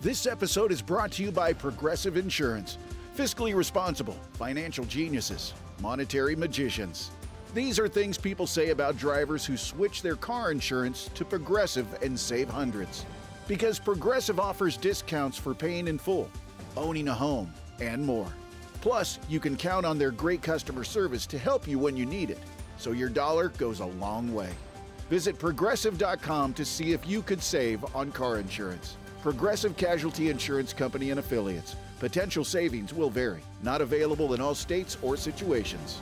This episode is brought to you by Progressive Insurance. Fiscally responsible, financial geniuses, monetary magicians. These are things people say about drivers who switch their car insurance to Progressive and save hundreds. Because Progressive offers discounts for paying in full, owning a home, and more. Plus, you can count on their great customer service to help you when you need it, so your dollar goes a long way. Visit Progressive.com to see if you could save on car insurance. Progressive Casualty Insurance Company and Affiliates. Potential savings will vary. Not available in all states or situations.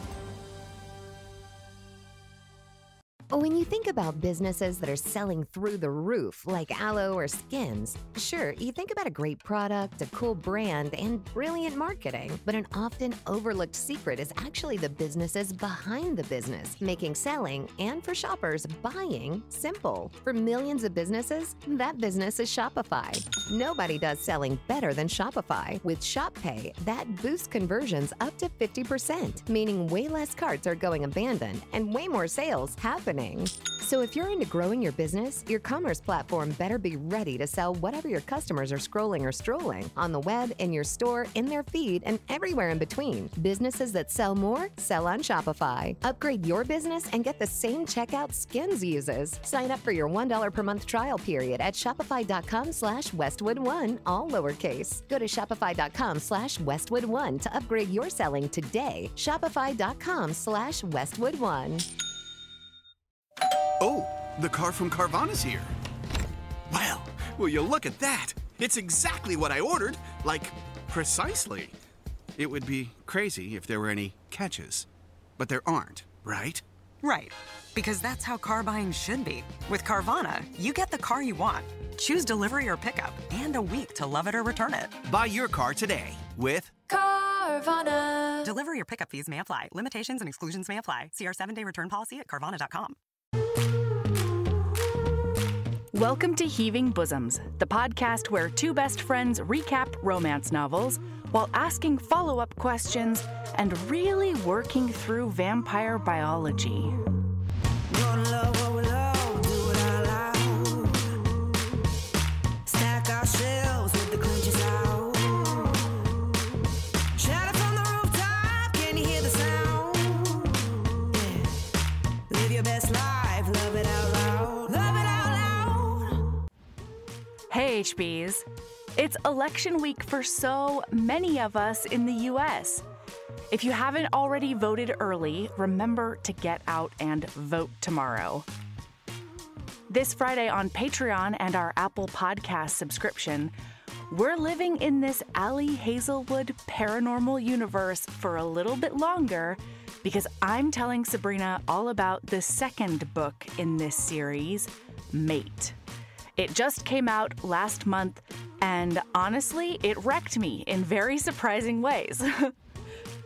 When you think about businesses that are selling through the roof, like aloe or skins, sure, you think about a great product, a cool brand, and brilliant marketing. But an often overlooked secret is actually the businesses behind the business, making selling and, for shoppers, buying simple. For millions of businesses, that business is Shopify. Nobody does selling better than Shopify. With Shop Pay, that boosts conversions up to 50%, meaning way less carts are going abandoned and way more sales happening. So if you're into growing your business, your commerce platform better be ready to sell whatever your customers are scrolling or strolling on the web, in your store, in their feed, and everywhere in between. Businesses that sell more sell on Shopify. Upgrade your business and get the same checkout Skins uses. Sign up for your $1 per month trial period at shopify.com/Westwood1, all lowercase. Go to shopify.com/Westwood1 to upgrade your selling today. Shopify.com/Westwood1. Oh, the car from Carvana's here. Well, will you look at that? It's exactly what I ordered, like, precisely. It would be crazy if there were any catches, but there aren't, right? Right, because that's how car buying should be. With Carvana, you get the car you want. Choose delivery or pickup, and a week to love it or return it. Buy your car today with Carvana. Delivery or pickup fees may apply. Limitations and exclusions may apply. See our 7-day return policy at Carvana.com. Welcome to Heaving Bosoms, the podcast where two best friends recap romance novels while asking follow-up questions and really working through vampire biology. Stack our shelves with the clinches out. Shout it from the rooftop, can you hear the sound? Yeah. Live your best life, love it out loud. Love it out loud. Hey HBs, it's election week for so many of us in the US. If you haven't already voted early, remember to get out and vote tomorrow. This Friday on Patreon and our Apple Podcast subscription, we're living in this Ali Hazelwood paranormal universe for a little bit longer because I'm telling Sabrina all about the second book in this series, Mate. It just came out last month, and honestly, it wrecked me in very surprising ways.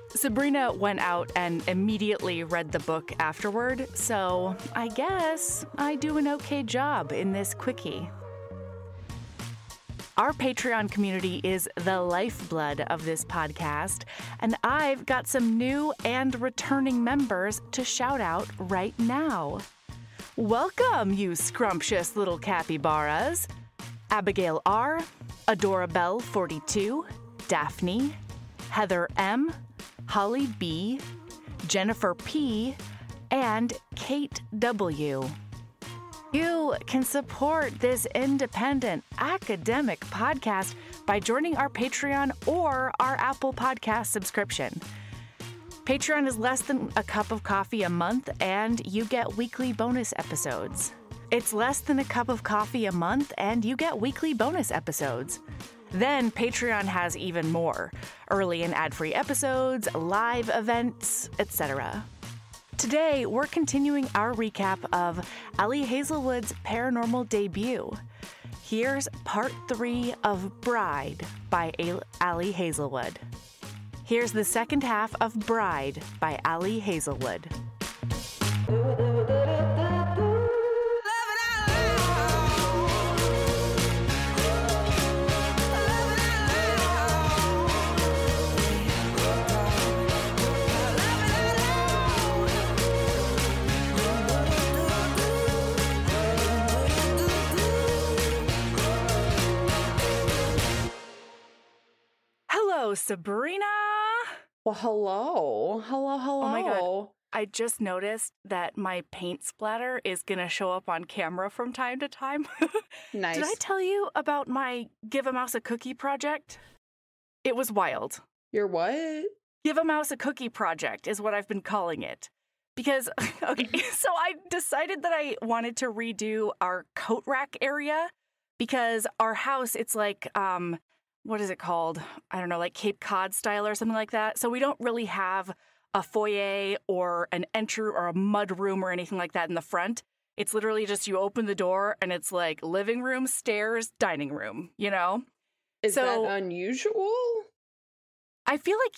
Sabrina went out and immediately read the book afterward, so I guess I do an okay job in this quickie. Our Patreon community is the lifeblood of this podcast, and I've got some new and returning members to shout out right now. Welcome, you scrumptious little capybaras. Abigail R., Adorabelle 42, Daphne, Heather M., Holly B., Jennifer P., and Kate W. You can support this independent academic podcast by joining our Patreon or our Apple Podcast subscription. Patreon is less than a cup of coffee a month, and you get weekly bonus episodes. It's less than a cup of coffee a month, and you get weekly bonus episodes. Then Patreon has even more: early and ad-free episodes, live events, etc. Today, we're continuing our recap of Ali Hazelwood's paranormal debut. Here's part 3 of Bride by Ali Hazelwood. Here's the second half of Bride by Ali Hazelwood. Hello, Sabrina. Well, hello. Hello. Oh my God. I just noticed that my paint splatter is going to show up on camera from time to time. Nice. Did I tell you about my Give a Mouse a Cookie project? It was wild. Your what? Give a Mouse a Cookie project is what I've been calling it. Because, okay, so I decided that I wanted to redo our coat rack area because our house, it's like, what is it called? I don't know, like Cape Cod style or something like that. So we don't really have a foyer or an entry or a mud room or anything like that in the front. It's literally just you open the door and it's like living room, stairs, dining room, you know? Is that unusual? I feel like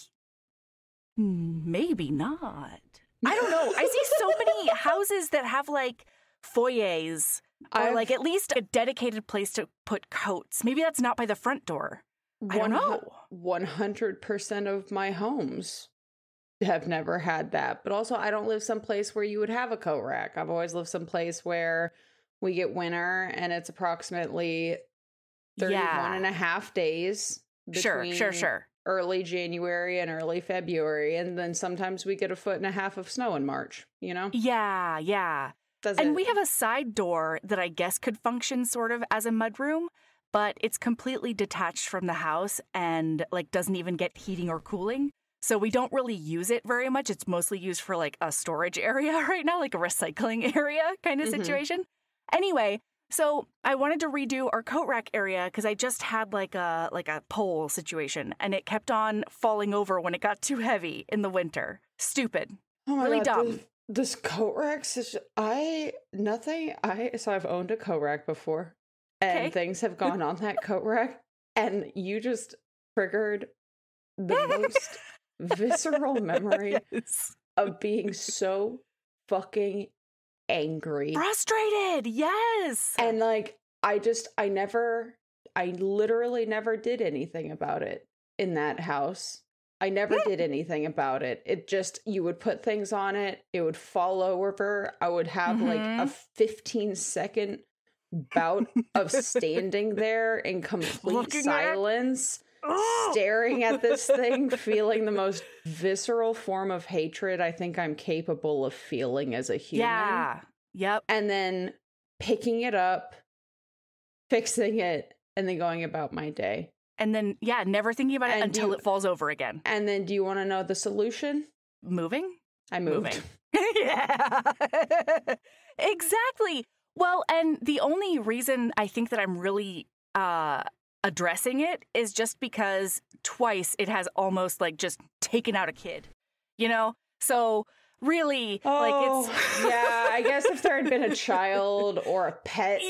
maybe not. I don't know. I see so many houses that have like foyers or like at least a dedicated place to put coats. Maybe that's not by the front door. I don't know. 100% of my homes have never had that. But also, I don't live someplace where you would have a coat rack. I've always lived someplace where we get winter and it's approximately 31 and a half days between Sure. early January and early February. And then sometimes we get a foot and a half of snow in March, you know? Yeah. And we have a side door that I guess could function sort of as a mudroom, but it's completely detached from the house and like doesn't even get heating or cooling. So we don't really use it very much. It's mostly used for like a storage area right now, like a recycling area kind of situation. Anyway, so I wanted to redo our coat rack area because I just had like a pole situation and it kept on falling over when it got too heavy in the winter. Stupid. Oh my really God, dumb. This coat rack, so I've owned a coat rack before and things have gone on that coat rack and you just triggered the most visceral memory of being so fucking angry. Frustrated, yes. And like, I literally never did anything about it in that house. I never did anything about it. It just, you would put things on it, it would fall over. I would have like a 15-second bout of standing in complete silence. Staring at this thing, feeling the most visceral form of hatred I think I'm capable of feeling as a human. Yeah. Yep. And then picking it up, fixing it, and then going about my day. And then, never thinking about it until it falls over again. And then do you want to know the solution? Moving? I moved. Yeah. Exactly. Well, and the only reason I think that I'm really addressing it is just because twice it has almost like just taken out a kid, you know? So really, like it's... yeah, I guess if there had been a child or a pet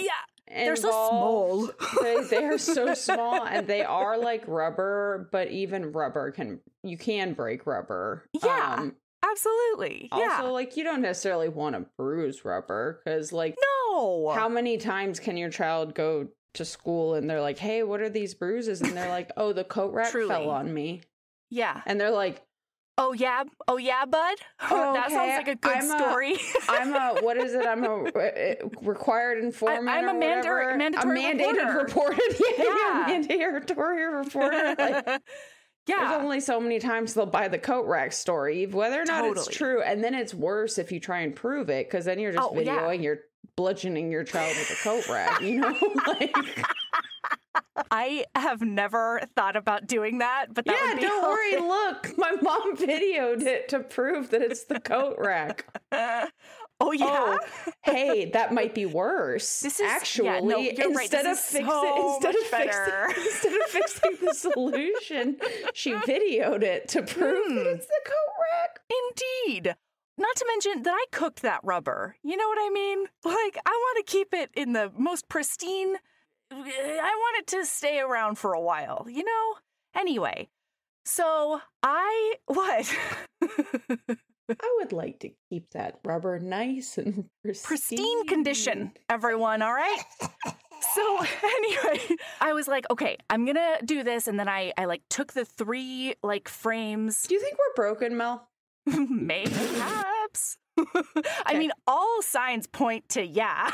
they're so small. They are so small and they are like rubber, but even rubber you can break rubber. Yeah, absolutely. Also, like, you don't necessarily want to bruise rubber because, like, no. How many times can your child go to school and they're like, hey, what are these bruises? And they're like, oh, the coat rack fell on me. Yeah. And they're like, oh yeah, bud. Oh, that sounds like a good story. I'm a required informant. I'm a mandatory mandated reporter. Yeah, mandatory reporter. Like, there's only so many times they'll buy the coat rack story, whether or not it's true. And then it's worse if you try and prove it, because then you're just videoing you're bludgeoning your child with a coat rack, you know? Like, I have never thought about doing that, but that would be don't worry. Look, my mom videoed it to prove that it's the coat rack. Oh yeah. Oh, hey, that might be worse. This is actually instead of fixing the solution, she videoed it to prove that it's the coat rack. Indeed. Not to mention that I cooked that rubber. You know what I mean? Like, I want to keep it in the most pristine. I want it to stay around for a while, you know? Anyway, so what? I would like to keep that rubber nice and pristine condition, everyone, all right? So anyway, I was like, okay, I'm going to do this. And then I like took the 3 like frames. Do you think we're broken, Mel? Maybe, perhaps. I mean, all signs point to yeah.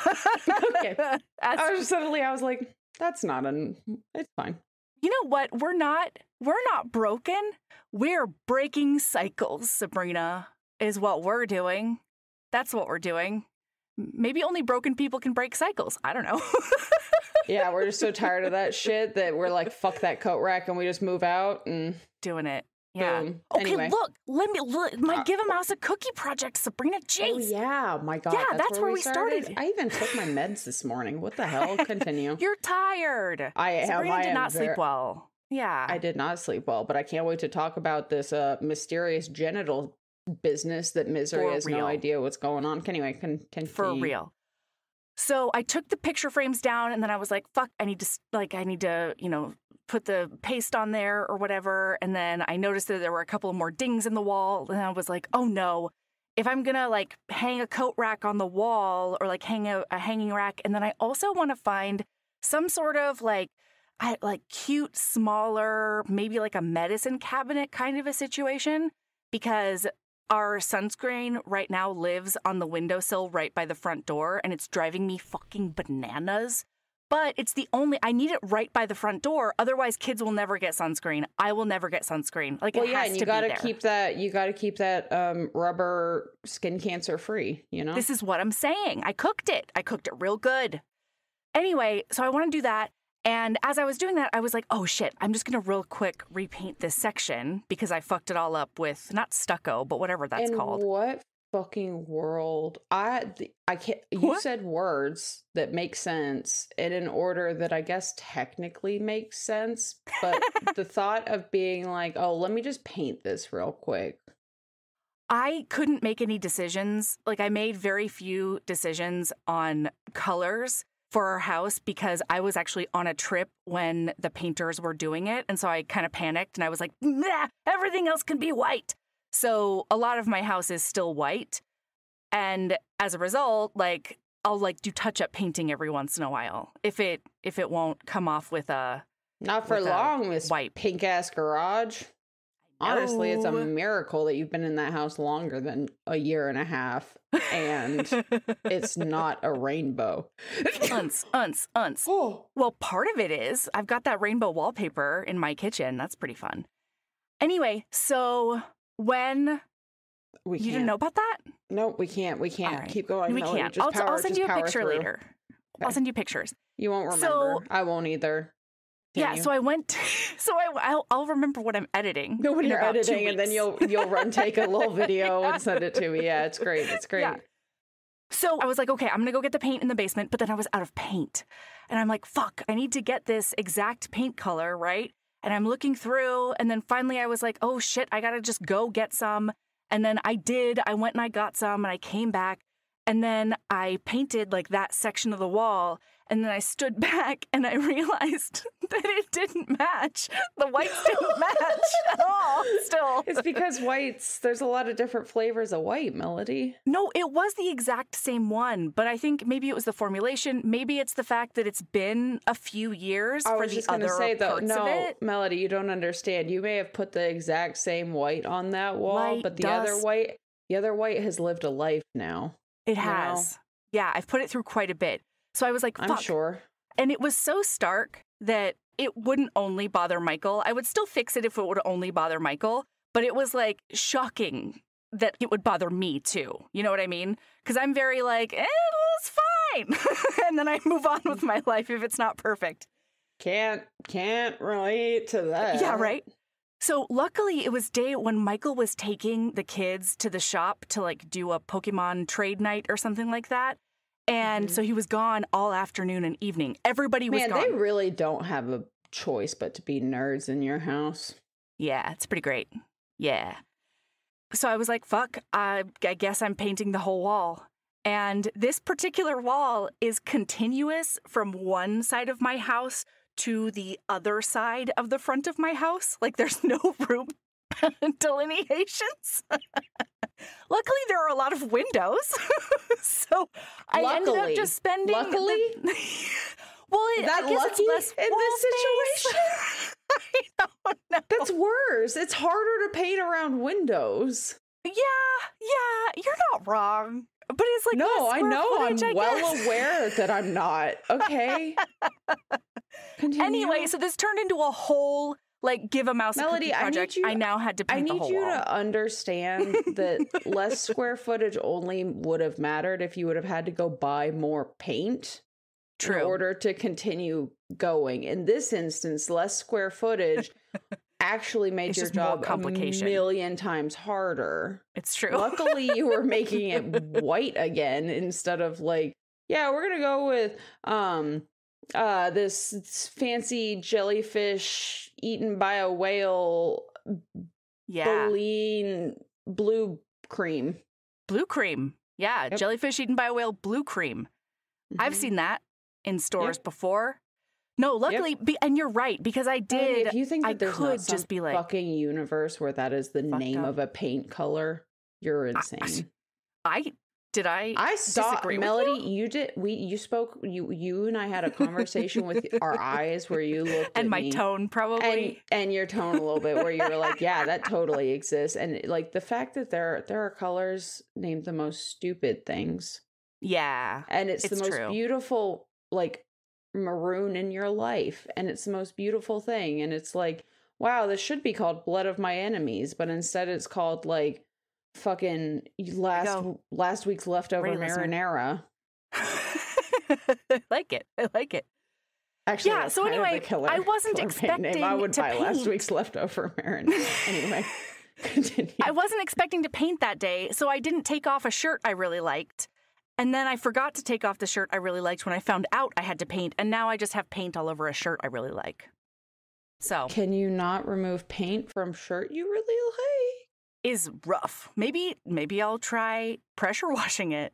Okay. I was like, that's not it's fine. You know what? We're not broken. We're breaking cycles, Sabrina, is what we're doing. That's what we're doing. Maybe only broken people can break cycles. I don't know. Yeah, we're just so tired of that shit that we're like, fuck that coat rack, and we just move out and doing it. Yeah. Boom. Okay, Anyway. look. Let me look. My Give a Mouse a Cookie project, Sabrina. Jeez. Oh yeah, my God. Yeah, that's where we started. I even took my meds this morning. What the hell? Continue. You're tired. I am. Sabrina did am not sleep well. Yeah. I did not sleep well, but I can't wait to talk about this mysterious genital business that Misery has no idea what's going on. Anyway, continue. For real. So I took the picture frames down, and then I was like, fuck, I need to, put the paste on there or whatever. And then I noticed that there were a couple of more dings in the wall. And I was like, oh no, if I'm going to like hang a coat rack on the wall or like hang a hanging rack. And then I also want to find some sort of like cute, smaller, maybe like a medicine cabinet kind of a situation, because our sunscreen right now lives on the windowsill right by the front door, and it's driving me fucking bananas. But it's I need it right by the front door. Otherwise, kids will never get sunscreen. I will never get sunscreen. Like, well, it yeah, has and to be there. you got to keep that rubber skin cancer free, This is what I'm saying. I cooked it real good. Anyway, so I want to do that. And as I was doing that, I was like, oh shit, I'm just going to real quick repaint this section because I fucked it all up with not stucco, but whatever that's called. What fucking world? I can't. You said words that make sense in an order that I guess technically makes sense, but the thought of being like, oh, let me just paint this real quick. I couldn't make any decisions. Like, I made very few decisions on colors for our house because I was actually on a trip when the painters were doing it. And so I kind of panicked and I was like, nah, everything else can be white. So a lot of my house is still white. And as a result, like, I'll like do touch-up painting every once in a while. If it won't come off with a not for long, this white pink-ass garage. Honestly, it's a miracle that you've been in that house longer than a year and a half, and it's not a rainbow. Unce. Oh. Well, part of it is I've got that rainbow wallpaper in my kitchen. That's pretty fun. Anyway, so when you didn't know about that? No, we can't. We can't. Right. Keep going. We can't. I'll send you a picture later. Okay. I'll send you pictures. You won't remember. So, I won't either. Yeah, so I went. I'll remember what I'm editing. No, when you're editing, and then you'll take a little video and send it to me. Yeah, it's great. It's great. Yeah. So I was like, okay, I'm gonna go get the paint in the basement, but then I was out of paint, and I'm like, fuck, I need to get this exact paint color, right? And I'm looking through, and then finally I was like, oh shit, I gotta just go get some. And then I did. I went and I got some, and I came back, and then I painted like that section of the wall. And then I stood back and I realized that it didn't match. The whites didn't match at all still. It's because there's a lot of different flavors of white, Melody. No, it was the exact same one. But I think maybe it was the formulation. Maybe it's the fact that it's been a few years for the other parts of it. Melody, you don't understand. You may have put the exact same white on that wall, but the other white has lived a life now. It has. Yeah, I've put it through quite a bit. So I was like, fuck. I'm sure. And it was so stark that it wouldn't only bother Michael. I would still fix it if it would only bother Michael. But it was like shocking that it would bother me too. You know what I mean? Because I'm very like, it's fine. And then I move on with my life if it's not perfect. Can't relate to that. Yeah, right? So luckily it was day when Michael was taking the kids to the shop to like do a Pokemon trade night or something like that. And so he was gone all afternoon and evening. Everybody was gone. Man, they really don't have a choice but to be nerds in your house. Yeah, it's pretty great. Yeah. So I was like, fuck, I guess I'm painting the whole wall. And this particular wall is continuous from one side of my house to the other side of the front of my house. Like, there's no room delineations. Luckily, there are a lot of windows. So I ended up just spending... Luckily? Well, I guess lucky it's less in this situation? I don't know. That's worse. It's harder to paint around windows. Yeah, you're not wrong. But it's like, no, I know. Footage, I'm well aware that I'm not. Okay. Continue. Anyway, so this turned into a whole, like, give a mouse Melody, a cookie project. I now had to paint the whole I need you wall. to understand that less square footage only would have mattered if you would have had to go buy more paint True. in order to continue going. In this instance, less square footage actually made It's your just more job a complication. million times harder. It's true. Luckily, you were making it white again instead of like, yeah, we're gonna go with this fancy jellyfish eaten by a whale, Yeah. blue cream. Blue cream. Yeah. Yep. Jellyfish eaten by a whale, blue cream. I've Mhm. seen that in stores Yep. before. No, luckily, and you're right, because I did. If you think that I there's could not some just be like, fucking universe where that is the name up. of a paint color, you're insane. I saw disagree with Melody. You spoke. You and I had a conversation with our eyes where you looked and at my me, tone probably. and your tone a little bit where you were like, yeah, that totally exists. And like the fact that there are colors named the most stupid things, Yeah. and it's the most true. beautiful, like maroon in your life, and it's the most beautiful thing, and it's like, wow, this should be called Blood of My Enemies, but instead it's called like fucking last week's leftover Great listener. marinara. I like it. I like it. Actually, Yeah, that's so kind of anyway, the killer- I wasn't killer paint name. I expecting would to buy last paint. week's leftover marinara. Anyway, continue. I wasn't expecting to paint that day, so I didn't take off a shirt I really liked. And then I forgot to take off the shirt I really liked when I found out I had to paint, and now I just have paint all over a shirt I really like. So, Can you not remove paint from shirt you really like? is rough. Maybe I'll try pressure washing it.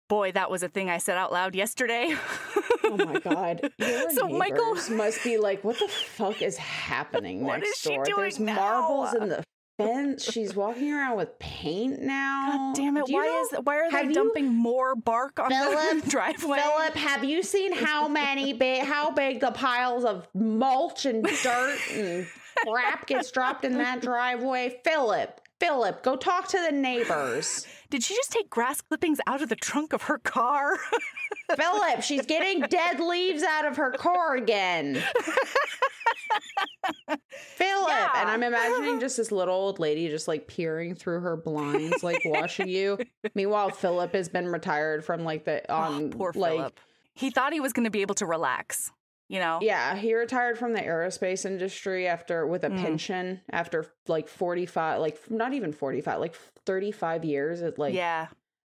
Boy, that was a thing I said out loud yesterday. Oh my god. Your So Michael neighbors must be like, what the fuck is happening What next is she door? doing There's now? marbles in the fence. She's walking around with paint now. God damn it. Do you Why are have they you- dumping more bark on Phillip, the driveway? Phillip, have you seen how big the piles of mulch and dirt and crap gets dropped in that driveway? Phillip, go talk to the neighbors. Did she just take grass clippings out of the trunk of her car? Phillip, she's getting dead leaves out of her car again. Phillip. Yeah. And I'm imagining just this little old lady just like peering through her blinds, like watching you. Meanwhile, Phillip has been retired from like Poor Phillip. He thought he was going to be able to relax, you know? Yeah, he retired from the aerospace industry with a pension after like 45, like not even 45, like 35 years at like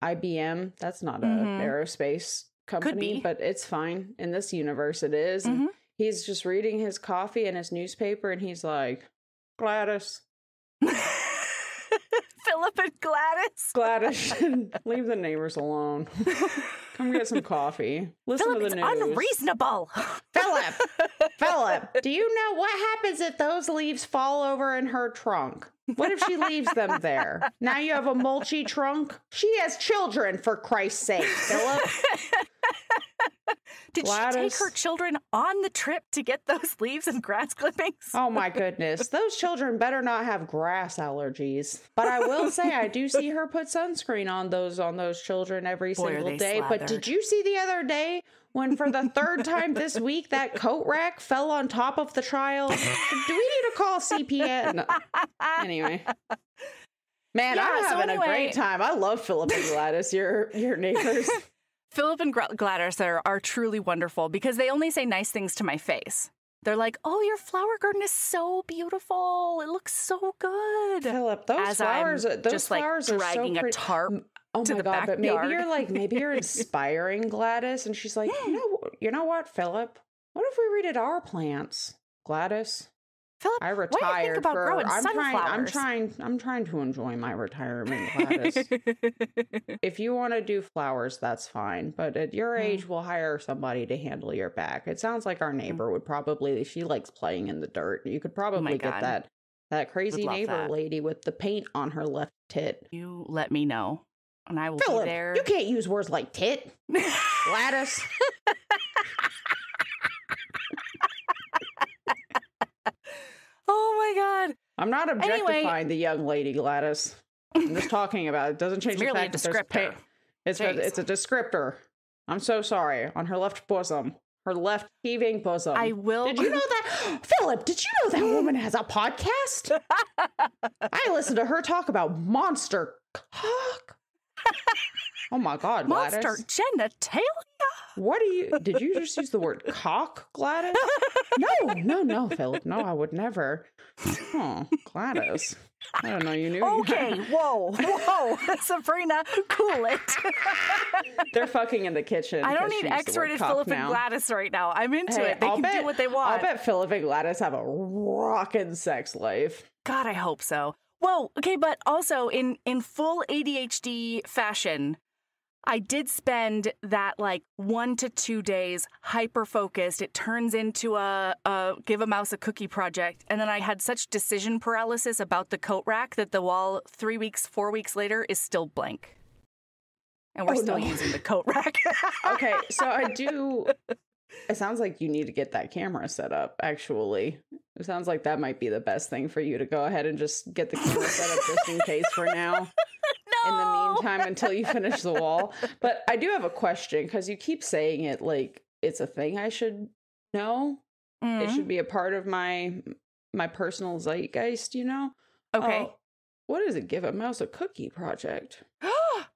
IBM. That's not a aerospace company, but it's fine. In this universe, it is. And he's just reading his coffee and his newspaper, and he's like, Gladys. Phillip and Gladys. Leave the neighbors alone. Come get some coffee. Listen Phillip, to it's the news. unreasonable. Phillip, do you know what happens if those leaves fall over in her trunk? What if she leaves them there? Now you have a mulchy trunk? She has children, for Christ's sake, Phillip. Did she take her children on the trip to get those leaves and grass clippings? Oh my goodness. Those children better not have grass allergies. But I will say I do see her put sunscreen on those children every single day. But did you see the other day when for the third time this week that coat rack fell on top of the child? Do we need to call CPS? No. Anyway. Man, I'm having a great time. I love Phillip and Gladys, your neighbors. Phillip and Gladys are truly wonderful because they only say nice things to my face. They're like, "Oh, your flower garden is so beautiful. It looks so good." Phillip, those flowers are dragging so pretty. a tarp Oh to my the god! But backyard. maybe you're inspiring Gladys, and she's like, you know what, Phillip? What if we redid our plants, Gladys? Phillip, I retired. what do you think about growing sunflowers? I'm trying to enjoy my retirement, Gladys. If you want to do flowers, that's fine. But at your age, we'll hire somebody to handle your back. It sounds like our neighbor would probably. She likes playing in the dirt. You could probably get that crazy neighbor lady with the paint on her left tit. You let me know, and I will Phillip, be there. You can't use words like tit, Gladys. Oh my god! I'm not objectifying the young lady, Gladys. I'm just talking about it. Doesn't change the fact that there's paint. It's a descriptor. I'm so sorry. On her left bosom. Her left heaving bosom. I will. Did you know that? Philip, did you know that woman has a podcast? I listened to her talk about monster cock. Oh my God, Gladys. Monster genitalia? What did you just use the word cock, Gladys? No, Philip. No, I would never. Oh, Gladys. I don't know, you knew. Okay, whoa, Sabrina, cool it. They're fucking in the kitchen. I don't need X-rated Phillip and Gladys right now. I'm into it. They can do what they want. I'll bet Phillip and Gladys have a rockin' sex life. God, I hope so. Whoa, okay, but also in full ADHD fashion, I did spend that like 1 to 2 days hyper-focused. It turns into a give a mouse a cookie project. And then I had such decision paralysis about the coat rack that the wall 4 weeks later is still blank. And we're still using the coat rack. Okay, so I do... It sounds like you need to get that camera set up, actually. It sounds like that might be the best thing for you to go ahead and just get the camera set up just in case for now. No! In the meantime, until you finish the wall. But I do have a question, because you keep saying it like it's a thing I should know. Mm-hmm. It should be a part of my personal zeitgeist, you know? Okay. What is it? Give a Mouse a Cookie project?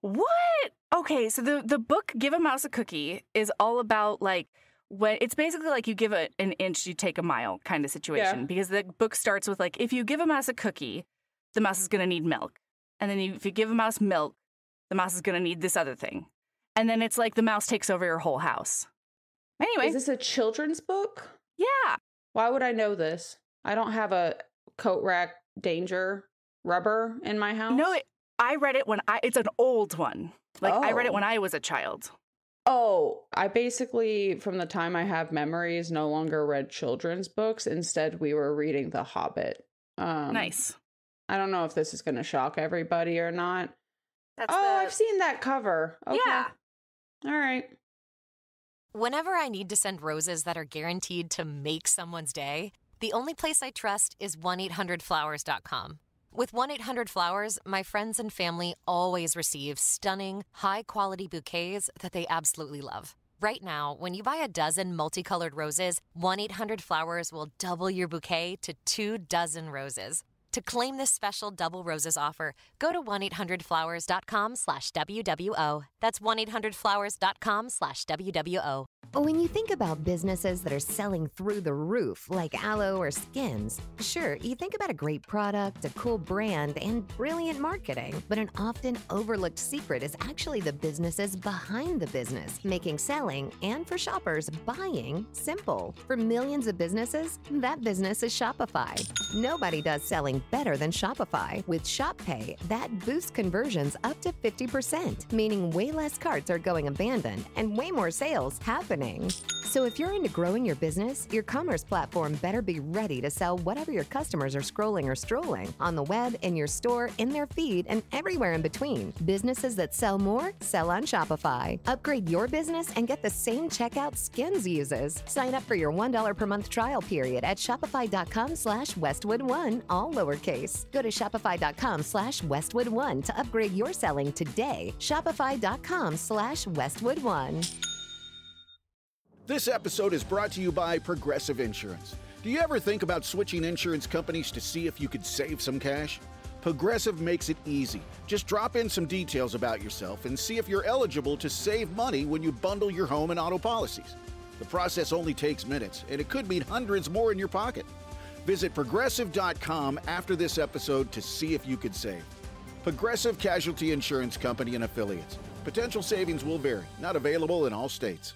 What? Okay, so the book Give a Mouse a Cookie is all about like when it's basically like you give an inch, you take a mile kind of situation. Yeah. Because the book starts with like, if you give a mouse a cookie, the mouse is going to need milk. And then if you give a mouse milk, the mouse is going to need this other thing. And then it's like the mouse takes over your whole house. Anyway. Is this a children's book? Yeah. Why would I know this? I don't have a coat rack danger rubber in my house. No, I read it it's an old one. Like I read it when I was a child. Oh, I basically, from the time I have memories, no longer read children's books. Instead, we were reading The Hobbit. Nice. I don't know if this is going to shock everybody or not. I've seen that cover. Okay. Yeah. All right. Whenever I need to send roses that are guaranteed to make someone's day, the only place I trust is 1-800-Flowers.com. With 1-800-Flowers, my friends and family always receive stunning, high-quality bouquets that they absolutely love. Right now, when you buy a dozen multicolored roses, 1-800-Flowers will double your bouquet to 2 dozen roses. To claim this special double roses offer, go to 1-800-Flowers.com/WWO. That's 1-800-Flowers.com/WWO. When you think about businesses that are selling through the roof, like aloe or skins, sure, you think about a great product, a cool brand, and brilliant marketing. But an often overlooked secret is actually the businesses behind the business, making selling, and for shoppers, buying, simple. For millions of businesses, that business is Shopify. Nobody does selling better than Shopify. With Shop Pay, that boosts conversions up to 50%, meaning way less carts are going abandoned and way more sales happening. So if you're into growing your business, your commerce platform better be ready to sell whatever your customers are scrolling or strolling on the web, in your store, in their feed, and everywhere in between. Businesses that sell more, sell on Shopify. Upgrade your business and get the same checkout Skins uses. Sign up for your $1 per month trial period at shopify.com/Westwood1, all lowercase. Go to shopify.com/Westwood1 to upgrade your selling today. Shopify.com/Westwood1. This episode is brought to you by Progressive Insurance. Do you ever think about switching insurance companies to see if you could save some cash? Progressive makes it easy. Just drop in some details about yourself and see if you're eligible to save money when you bundle your home and auto policies. The process only takes minutes, and it could mean hundreds more in your pocket. Visit Progressive.com after this episode to see if you could save. Progressive Casualty Insurance Company and Affiliates. Potential savings will vary. Not available in all states.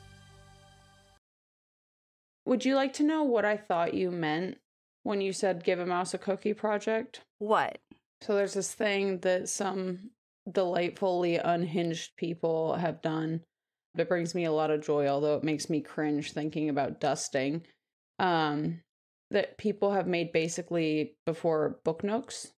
Would you like to know what I thought you meant when you said Give a Mouse a Cookie project? What? So there's this thing that some delightfully unhinged people have done that brings me a lot of joy, although it makes me cringe thinking about dusting. That people have made basically before book nooks,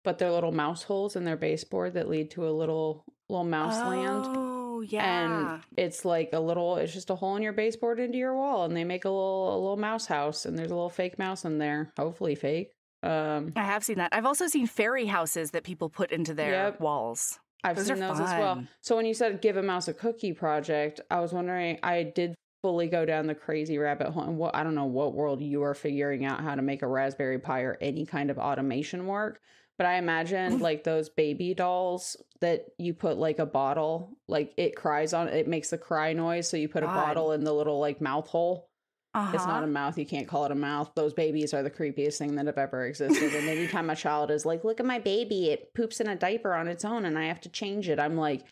but they're little mouse holes in their baseboard that lead to a little mouse land. Oh, yeah. And it's like it's just a hole in your baseboard into your wall, and they make a little mouse house, and there's a little fake mouse in there, hopefully fake. I have seen that. I've also seen fairy houses that people put into their walls. I've seen those as well. So when you said Give a Mouse a Cookie project, I was wondering, I did fully go down the crazy rabbit hole. And I don't know what world you are figuring out how to make a Raspberry Pi or any kind of automation work. But I imagine like those baby dolls that you put like a bottle, like it cries on it makes the cry noise. So you put a bottle in the little like mouth hole. It's not a mouth. You can't call it a mouth. Those babies are the creepiest thing that have ever existed. And anytime a child is like, look at my baby, it poops in a diaper on its own and I have to change it. I'm like,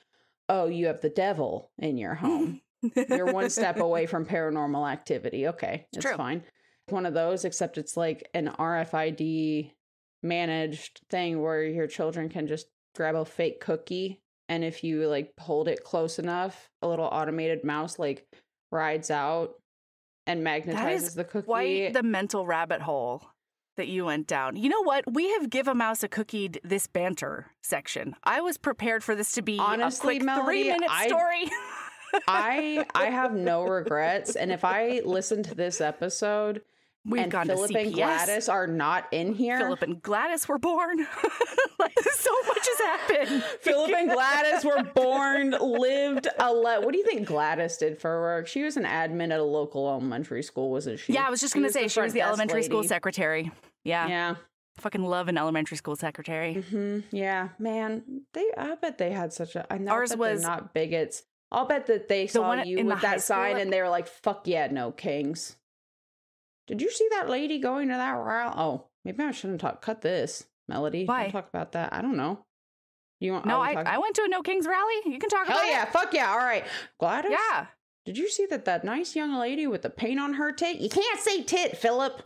oh, you have the devil in your home. You're one step away from paranormal activity. Okay, it's fine. One of those, except it's like an RFID managed thing where your children can just grab a fake cookie. And if you like hold it close enough, a little automated mouse like rides out and magnetizes the cookie. Quite the mental rabbit hole that you went down. You know what? We have Give a Mouse a Cookie this banter section. I was prepared for this to be honestly, a quick Melody, 3-minute story. I have no regrets. And if I listen to this episode We've gone Phillip to CPS. And Gladys are not in here. Phillip and Gladys were born. Like, so much has happened. Phillip and Gladys were born, lived what do you think Gladys did for work? She was an admin at a local elementary school, wasn't she? Yeah, I was just going to say she was the elementary school secretary. Yeah. Yeah. Fucking love an elementary school secretary. Mm-hmm. Yeah, man. I bet they had such a... Ours was not bigots. I'll bet that they saw you with that sign and they were like, fuck yeah, no kings. Did you see that lady going to that rally? Oh, maybe I shouldn't cut this, Melody. Why? Don't talk about that. I don't know. You want? No, I went to a No Kings rally. You can talk about it. Hell yeah, fuck yeah. All right. Gladys? Yeah. Did you see that nice young lady with the paint on her tit? You can't say tit, Phillip.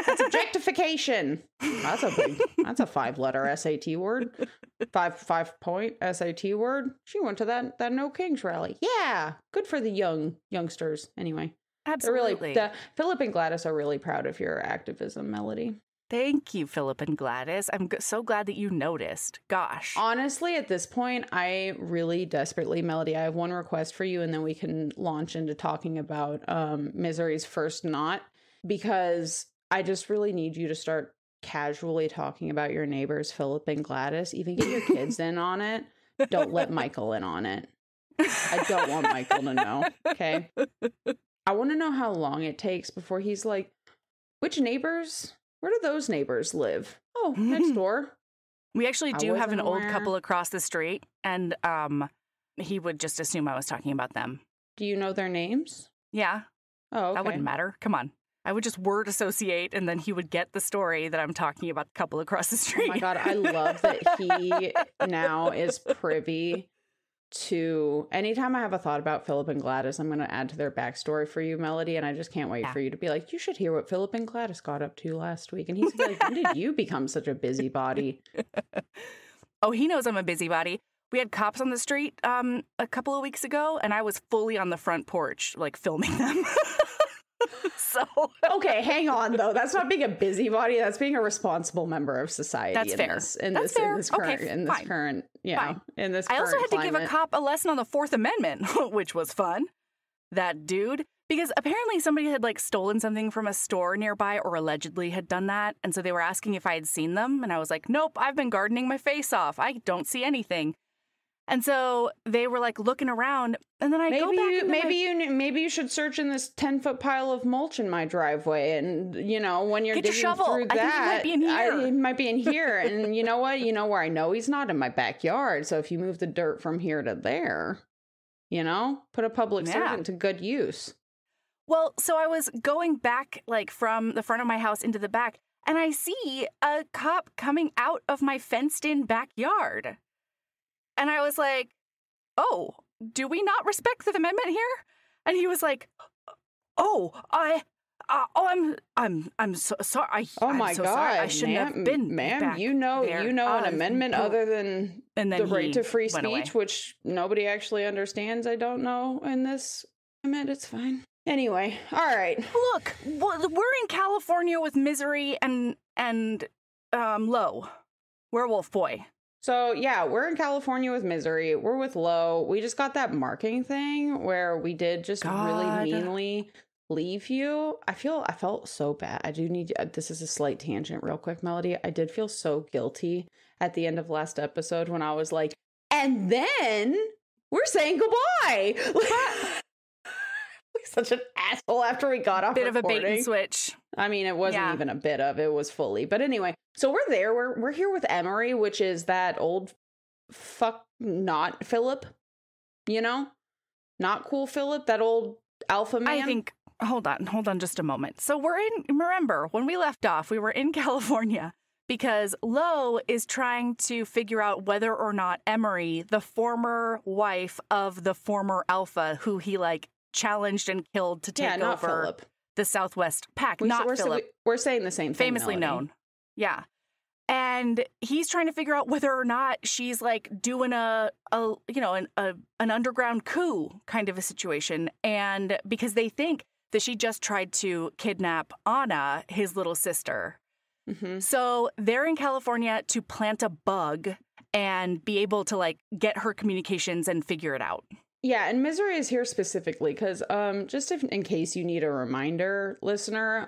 That's objectification. That's a 5-letter SAT word. 5-point SAT word. She went to that No Kings rally. Yeah. Good for the youngsters. Anyway. Absolutely. Phillip and Gladys are really proud of your activism, Melody. Thank you, Phillip and Gladys. I'm so glad that you noticed. Gosh. Honestly, at this point, I really desperately, Melody, I have one request for you, and then we can launch into talking about Misery's First Knot, because I just really need you to start casually talking about your neighbors, Phillip and Gladys. Even get your kids in on it. Don't let Michael in on it. I don't want Michael to know, okay? I want to know how long it takes before he's like, which neighbors? Where do those neighbors live? Oh, next door. We actually do have an old couple across the street, and he would just assume I was talking about them. Do you know their names? Yeah. Oh, okay. That wouldn't matter. Come on. I would just word associate, and then he would get the story that I'm talking about the couple across the street. Oh my God, I love that he now is privy to... Anytime I have a thought about Phillip and Gladys, I'm going to add to their backstory for you, Melody, and I just can't wait for you to be like, you should hear what Phillip and Gladys got up to last week. And he's like, when did you become such a busybody? Oh, he knows I'm a busybody. We had cops on the street a couple of weeks ago, and I was fully on the front porch, like, filming them. So okay, hang on though. That's not being a busybody. That's being a responsible member of society. That's fair. In this current I also had to give a cop a lesson on the Fourth Amendment, which was fun. That dude, because apparently somebody had like stolen something from a store nearby, or allegedly had done that, and so they were asking if I had seen them, and I was like, nope, I've been gardening my face off. I don't see anything. And so they were like looking around, and then I go back. Maybe you should search in this 10-foot pile of mulch in my driveway, and you know when you're digging through that, I think he might be in here. He might be in here, and you know what? You know where I know he's not? In my backyard. So if you move the dirt from here to there, you know, put a public servant to good use. Well, so I was going back like from the front of my house into the back, and I see a cop coming out of my fenced-in backyard. And I was like, oh, do we not respect the amendment here? And he was like, I'm so sorry. Oh my God, sorry. I shouldn't have been ma'am. Back you know there. an amendment other than the right to free speech, which nobody actually understands. I don't know in this amendment. It's fine. Anyway, all right. Look, we're in California with Misery and Lo, Werewolf Boy. So, yeah, we're in California with Misery. We're with Lo. We just got that marking thing where we did just really meanly leave you. I felt so bad. I do need this is a slight tangent real quick, Melody. I did feel so guilty at the end of last episode when I was like, and then we're saying goodbye. such an asshole after we got off Bit of a bait recording. and switch. I mean, it wasn't even a bit of, it was fully. But anyway, so we're there. We're here with Emery, which is that old fuck, not Phillip, you know? Not cool Phillip, that old alpha man. I think, hold on just a moment. So remember, when we left off, we were in California because Lo is trying to figure out whether or not Emery, the former wife of the former alpha who he like challenged and killed to take over Phillip. the Southwest Pack, We're Phillip. We're saying the same thing. Famously Melody. known. Yeah. And he's trying to figure out whether or not she's like doing an underground coup kind of a situation. And because they think that she just tried to kidnap Anna, his little sister. Mm-hmm. So they're in California to plant a bug and be able to like get her communications and figure it out. Yeah, and Misery is here specifically because just in case you need a reminder, listener,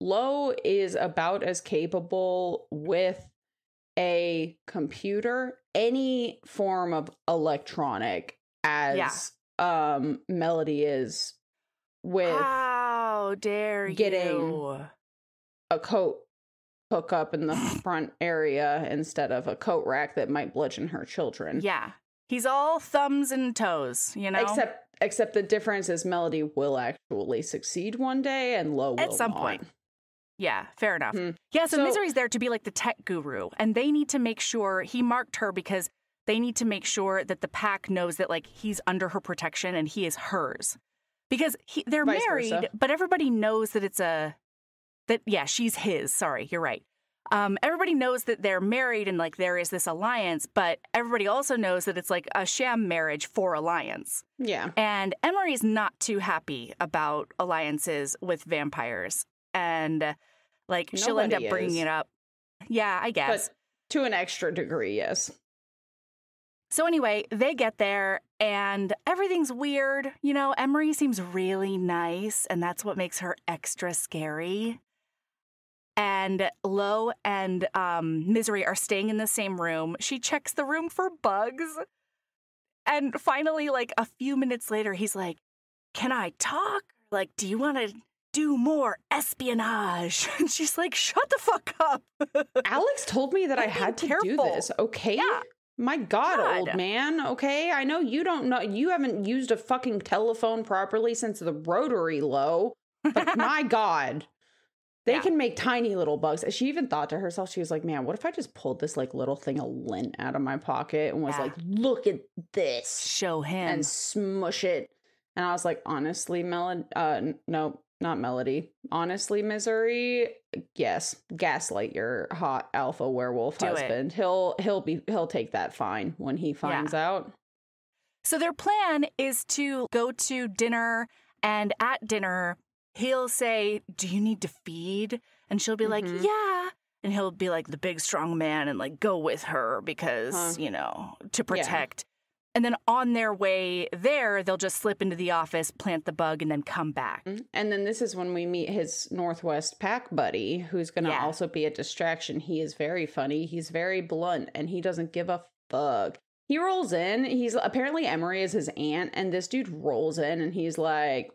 Lo is about as capable with a computer, any form of electronic, as Melody is with How dare getting you? a coat hookup in the front area instead of a coat rack that might bludgeon her children. Yeah. He's all thumbs and toes, you know? Except the difference is Melody will actually succeed one day and Lo will at some not. point. Yeah, fair enough. Hmm. Yeah, so So- Misery's there to be like the tech guru, and they need to make sure he marked her because they need to make sure that the pack knows that like he's under her protection and he is hers. Because they're Vice married, versa. but everybody knows that she's his. Sorry, you're right. Everybody knows that they're married and like there is this alliance, but everybody also knows that it's like a sham marriage for alliance. Yeah. And Emery's not too happy about alliances with vampires. And like she'll end up Nobody bringing is. it up. Yeah, I guess. But to an extra degree, yes. So anyway, they get there and everything's weird. You know, Emery seems really nice and that's what makes her extra scary. And Lo and Misery are staying in the same room. She checks the room for bugs. And finally, like a few minutes later, he's like, "Can I talk? Like, do you want to do more espionage?" And she's like, "Shut the fuck up." Alex told me that I had to do careful. this, okay? Yeah. My God, old God. man, okay? I know you don't know, you haven't used a fucking telephone properly since the rotary, Lo. But my God. They Yeah. can make tiny little bugs. She even thought to herself, she was like, man, what if I just pulled this like little thing of lint out of my pocket and was Yeah. like, look at this. Show him. And smush it. And I was like, honestly, no, not Melody. Honestly, Misery, yes, gaslight your hot alpha werewolf Do it. husband. He'll take that fine when he finds out. So their plan is to go to dinner, and at dinner, he'll say, "Do you need to feed?" And she'll be like, "Yeah." And he'll be like the big strong man and like go with her because, you know, to protect. And then on their way there, they'll just slip into the office, plant the bug, and then come back. And then this is when we meet his Northwest Pack buddy, who's going to Yeah. also be a distraction. He is very funny. He's very blunt, and he doesn't give a fuck. He rolls in. He's apparently Emery is his aunt, and this dude rolls in, and he's like,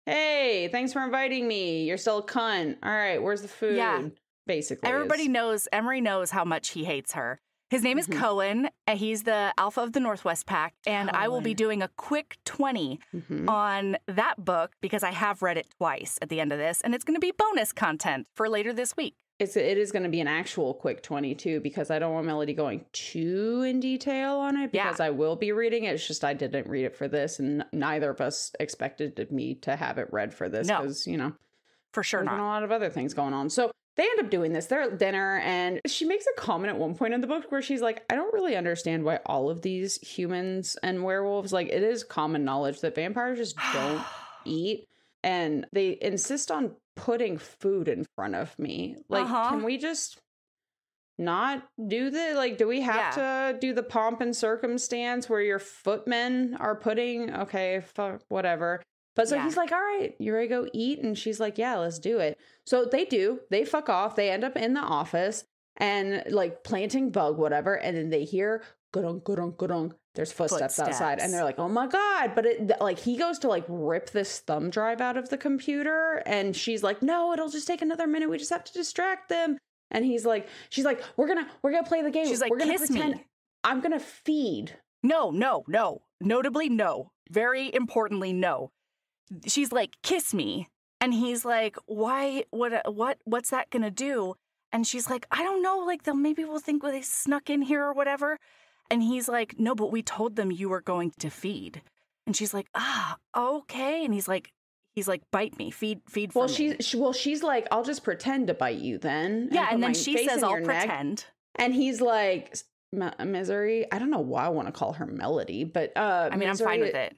"Hey, thanks for inviting me. You're still a cunt. All right, where's the food?" Yeah. Basically, Everybody knows, Emery knows how much he hates her. His name is Cohen, and he's the alpha of the Northwest Pack, and I will be doing a quick 20 on that book because I have read it twice at the end of this, and it's going to be bonus content for later this week. It is going to be an actual quick 22 because I don't want Melody going too in detail on it because I will be reading it. It's just I didn't read it for this, and neither of us expected me to have it read for this because, you know, For sure there's not. been a lot of other things going on. So they end up doing this. They're at dinner, and she makes a comment at one point in the book where she's like, I don't really understand why all of these humans and werewolves, like, it is common knowledge that vampires just don't eat. And they insist on putting food in front of me. Like, can we just not do this? Like, do we have to do the pomp and circumstance where your footmen are putting, okay, fuck, whatever. But so he's like, all right, you ready to go eat? And she's like, yeah, let's do it. So they do. They fuck off. They end up in the office and like planting bug, whatever. And then they hear Gudunk, gudunk, gudunk. There's footsteps outside. And they're like, oh my God. But he goes to rip this thumb drive out of the computer. And she's like, no, it'll just take another minute. We just have to distract them. And she's like, we're gonna play the game. She's like, we're gonna kiss pretend me. I'm gonna feed. No. Notably, no. Very importantly, no. She's like, kiss me. And he's like, why? What's that gonna do? And she's like, I don't know. Maybe we'll think they snuck in here or whatever. And he's like, no, but we told them you were going to feed. And she's like, okay. And he's like, bite me, feed for me. She's like, I'll just pretend to bite you then. Yeah, and then she says, I'll pretend. And he's like, Misery. I don't know why I want to call her Melody, but I'm fine with it.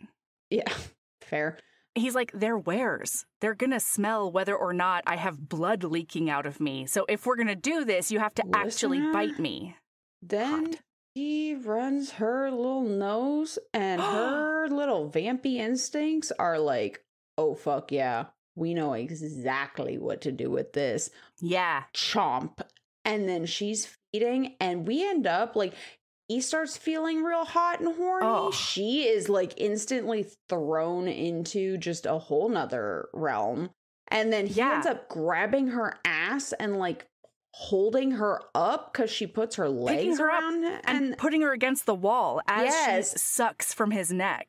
Yeah, fair. He's like, they're wares. They're going to smell whether or not I have blood leaking out of me. So if we're going to do this, you have to actually bite me. Then she runs her little nose and her little vampy instincts are like, oh, fuck yeah. We know exactly what to do with this. Yeah. Chomp. And then she's feeding and we end up he starts feeling real hot and horny. Oh. She is instantly thrown into just a whole nother realm. And then he ends up grabbing her ass and holding her up because she puts her legs around him and putting her against the wall as she sucks from his neck.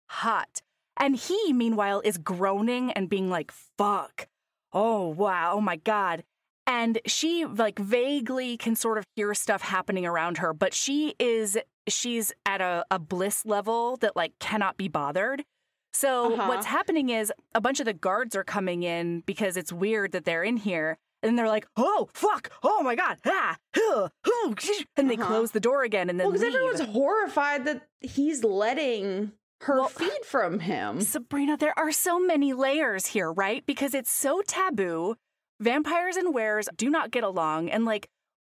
Hot. And he, meanwhile, is groaning and being like, fuck. Oh, wow. Oh, my God. And she vaguely can sort of hear stuff happening around her, but she's at a bliss level that cannot be bothered. So what's happening is a bunch of the guards are coming in because it's weird that they're in here. And they're like, oh, fuck. Oh, my God. And they close the door again and then leave. Because everyone's horrified that he's letting her feed from him. Sabrina, there are so many layers here, right? Because it's so taboo. Vampires and wares do not get along. And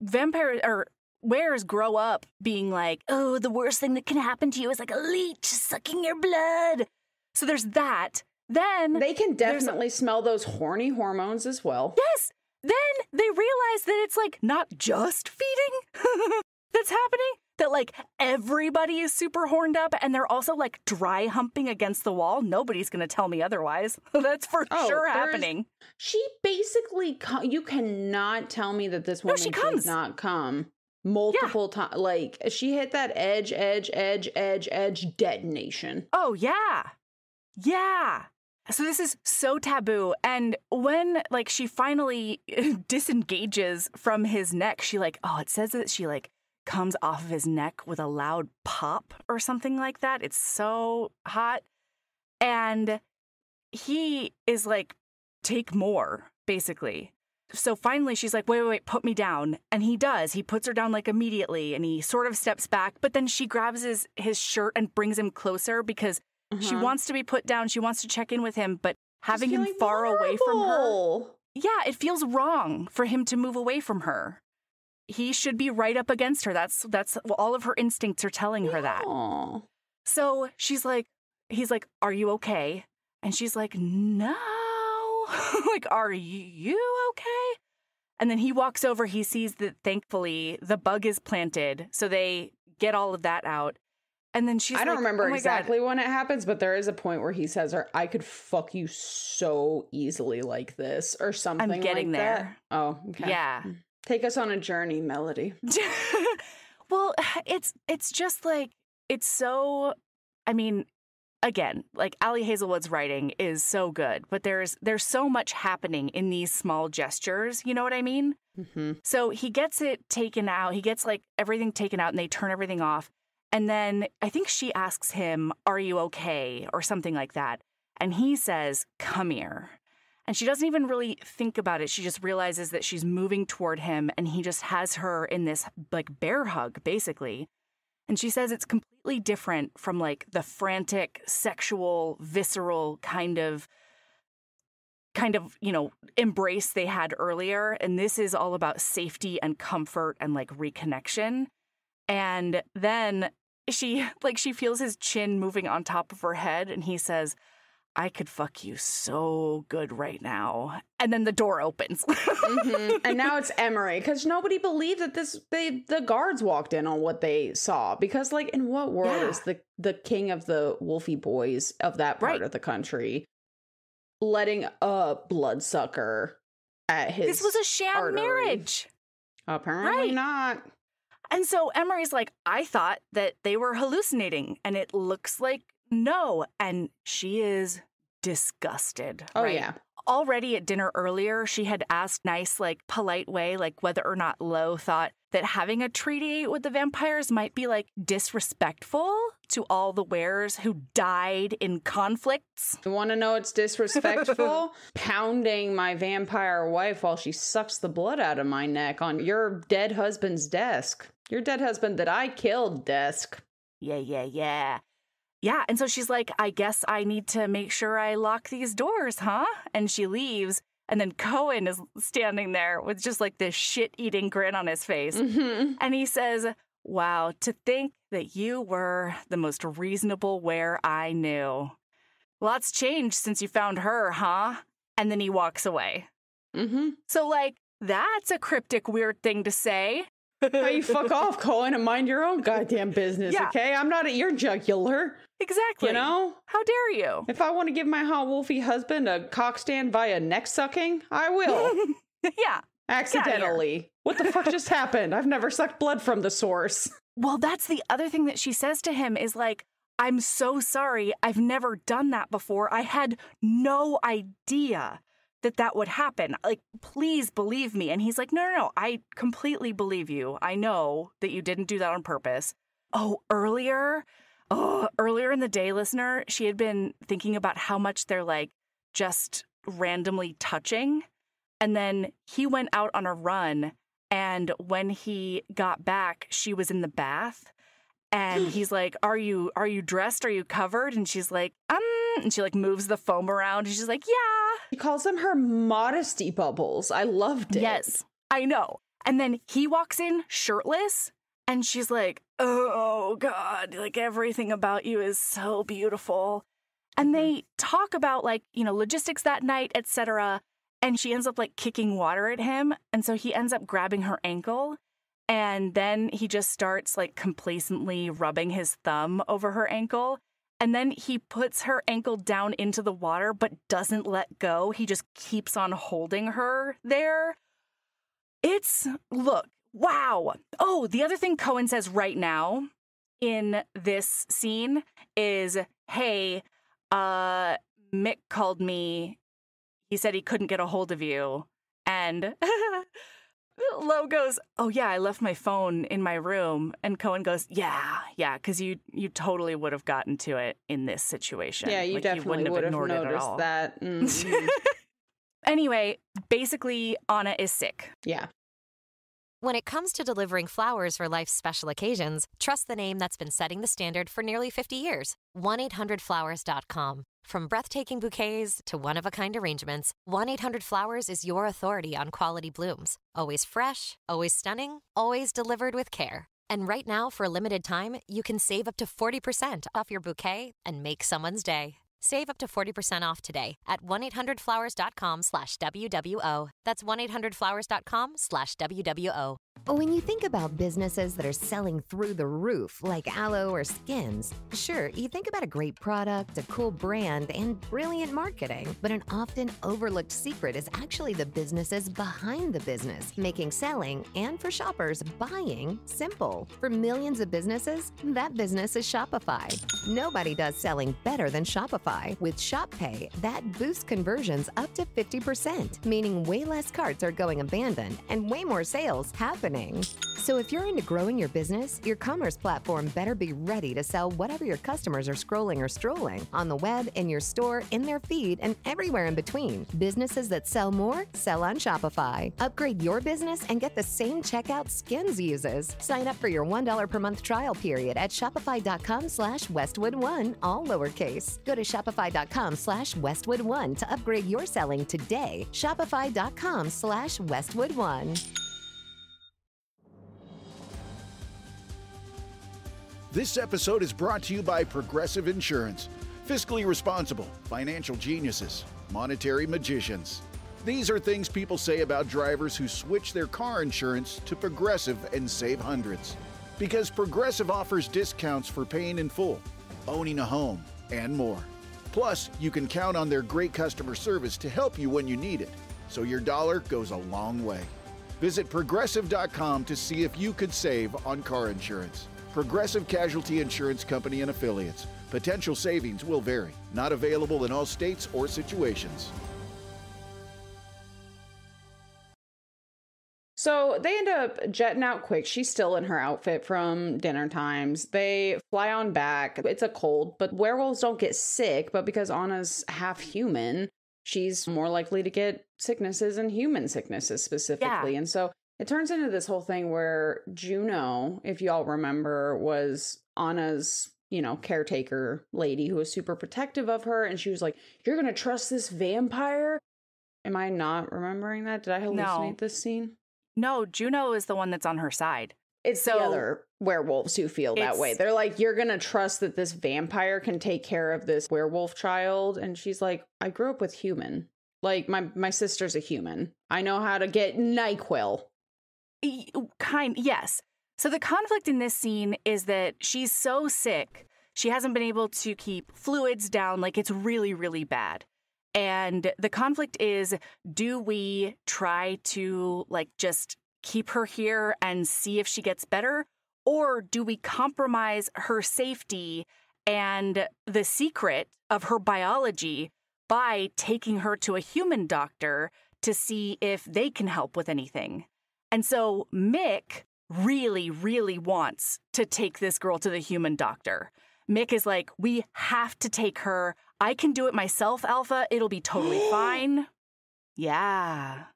vampires or wares grow up being like, oh, the worst thing that can happen to you is a leech sucking your blood. So there's that. Then they can definitely smell those horny hormones as well. Yes. Then they realize that it's not just feeding that's happening. That everybody is super horned up and they're also dry humping against the wall. Nobody's going to tell me otherwise. That's for sure happening. She basically, you cannot tell me that this woman did not come multiple times. She hit that edge detonation. Oh, yeah. Yeah. So this is so taboo. And when she finally disengages from his neck, she it says that she comes off of his neck with a loud pop or something like that. It's so hot. And he is take more, basically. So finally she's like, wait, put me down. And he does. He puts her down immediately and he sort of steps back. But then she grabs his shirt and brings him closer because she wants to be put down. She wants to check in with him. But having him far away from her. Yeah, it feels wrong for him to move away from her. He should be right up against her. That's all of her instincts are telling her that. So he's like, are you okay? And she's like, no. Are you okay? And then he walks over. He sees that thankfully the bug is planted. So they get all of that out. And then she's I don't remember exactly when it happens, but there is a point where he says, I could fuck you so easily like this or something like that. I'm getting there. Oh, okay. Yeah. Take us on a journey, Melody. Well, it's just it's so, again, Ali Hazelwood's writing is so good, but there's so much happening in these small gestures, you know what I mean? Mm-hmm. So he gets it taken out, he gets everything taken out and they turn everything off. And then I think she asks him, are you okay? Or something like that. And he says, come here. And she doesn't even really think about it. She just realizes that she's moving toward him and he just has her in this bear hug, basically. And she says it's completely different from the frantic, sexual, visceral kind of, embrace they had earlier. And this is all about safety and comfort and reconnection. And then she feels his chin moving on top of her head and he says, I could fuck you so good right now. And then the door opens. And now it's Emery, because nobody believed that the guards walked in on what they saw. Because, like, in what world is the king of the Wolfie boys of that part of the country letting a bloodsucker at his This was a sham artery? marriage. Apparently not. And so Emery's like, I thought that they were hallucinating, and it looks like no. And she is disgusted. Oh, right? yeah. Already at dinner earlier, she had asked nice, like, polite way, like, whether or not Lo thought that having a treaty with the vampires might be, like, disrespectful to all the wearers who died in conflicts. You want to know it's disrespectful? Pounding my vampire wife while she sucks the blood out of my neck on your dead husband's desk. Your dead husband that I killed desk. Yeah. Yeah, and so she's like, I guess I need to make sure I lock these doors, huh? And she leaves, and then Cohen is standing there with just like this shit-eating grin on his face. And he says, wow, to think that you were the most reasonable were I knew. Lots changed since you found her, huh? And then he walks away. So, like, that's a cryptic, weird thing to say. Hey, you fuck off, Cohen, and mind your own goddamn business, okay? I'm not at your jugular. Exactly. You know? How dare you? If I want to give my hot wolfie husband a cock stand via neck sucking, I will. Yeah. Accidentally. What the fuck just happened? I've never sucked blood from the source. Well, that's the other thing that she says to him is like, I'm so sorry. I've never done that before. I had no idea that would happen. Like, please believe me. And he's like, no. I completely believe you. I know that you didn't do that on purpose. Earlier in the day, listener, she had been thinking about how much they're like just randomly touching. And then he went out on a run. And when he got back, she was in the bath. And he's like, are you dressed? Are you covered? And she's like, and she like moves the foam around. And she's like, yeah. She calls them her modesty bubbles. I loved it. Yes, I know. And then he walks in shirtless. And she's like, oh, God, like everything about you is so beautiful. And they talk about like, logistics that night, etc. And she ends up like kicking water at him. And so he ends up grabbing her ankle. And then he just starts like complacently rubbing his thumb over her ankle. And then he puts her ankle down into the water, but doesn't let go. He just keeps on holding her there. Look, wow. Oh, the other thing Cohen says right now in this scene is, hey, Mick called me. He said he couldn't get a hold of you. And Lo goes, oh, yeah, I left my phone in my room. And Cohen goes, yeah, because you totally would have gotten to it in this situation. Yeah, you definitely would have noticed that. Mm-hmm. Anyway, basically, Anna is sick. Yeah. When it comes to delivering flowers for life's special occasions, trust the name that's been setting the standard for nearly 50 years. 1-800-Flowers.com. From breathtaking bouquets to one-of-a-kind arrangements, 1-800-Flowers is your authority on quality blooms. Always fresh, always stunning, always delivered with care. And right now, for a limited time, you can save up to 40% off your bouquet and make someone's day. Save up to 40% off today at 1-800-Flowers.com/WWO. That's 1-800-Flowers.com/WWO. When you think about businesses that are selling through the roof, like aloe or skins, sure, you think about a great product, a cool brand, and brilliant marketing. But an often overlooked secret is actually the businesses behind the business, making selling, and for shoppers, buying simple. For millions of businesses, that business is Shopify. Nobody does selling better than Shopify. With Shop Pay, that boosts conversions up to 50%, meaning way less carts are going abandoned and way more sales happening. So if you're into growing your business, your commerce platform better be ready to sell whatever your customers are scrolling or strolling on the web, in your store, in their feed, and everywhere in between. Businesses that sell more sell on Shopify. Upgrade your business and get the same checkout Skins uses. Sign up for your $1 per month trial period at shopify.com/Westwood1, all lowercase. Go to shopify.com/Westwood1 to upgrade your selling today. Shopify.com/Westwood1. This episode is brought to you by Progressive Insurance. Fiscally responsible, financial geniuses, monetary magicians. These are things people say about drivers who switch their car insurance to Progressive and save hundreds. Because Progressive offers discounts for paying in full, owning a home, and more. Plus, you can count on their great customer service to help you when you need it, so your dollar goes a long way. Visit Progressive.com to see if you could save on car insurance. Progressive Casualty Insurance Company and Affiliates. Potential savings will vary. Not available in all states or situations. So they end up jetting out quick. She's still in her outfit from dinner times. They fly on back. It's a cold, but werewolves don't get sick. But because Anna's half human, she's more likely to get sicknesses and human sicknesses specifically. Yeah. And so it turns into this whole thing where Juno, if y'all remember, was Anna's, caretaker lady who was super protective of her. And she was like, "You're going to trust this vampire?" Am I not remembering that? Did I hallucinate this scene? No, Juno is the one that's on her side. It's the other werewolves who feel that way. They're like, "You're going to trust that this vampire can take care of this werewolf child?" And she's like, "I grew up with human. Like, my sister's a human. I know how to get NyQuil." Yes. So the conflict in this scene is that she's so sick, she hasn't been able to keep fluids down. Like, it's really, really bad. And the conflict is, do we try to, just keep her here and see if she gets better? Or do we compromise her safety and the secret of her biology by taking her to a human doctor to see if they can help with anything? And so Mick really, really wants to take this girl to the human doctor. Mick is like, "We have to take her. I can do it myself, Alpha. It'll be totally fine." Yeah.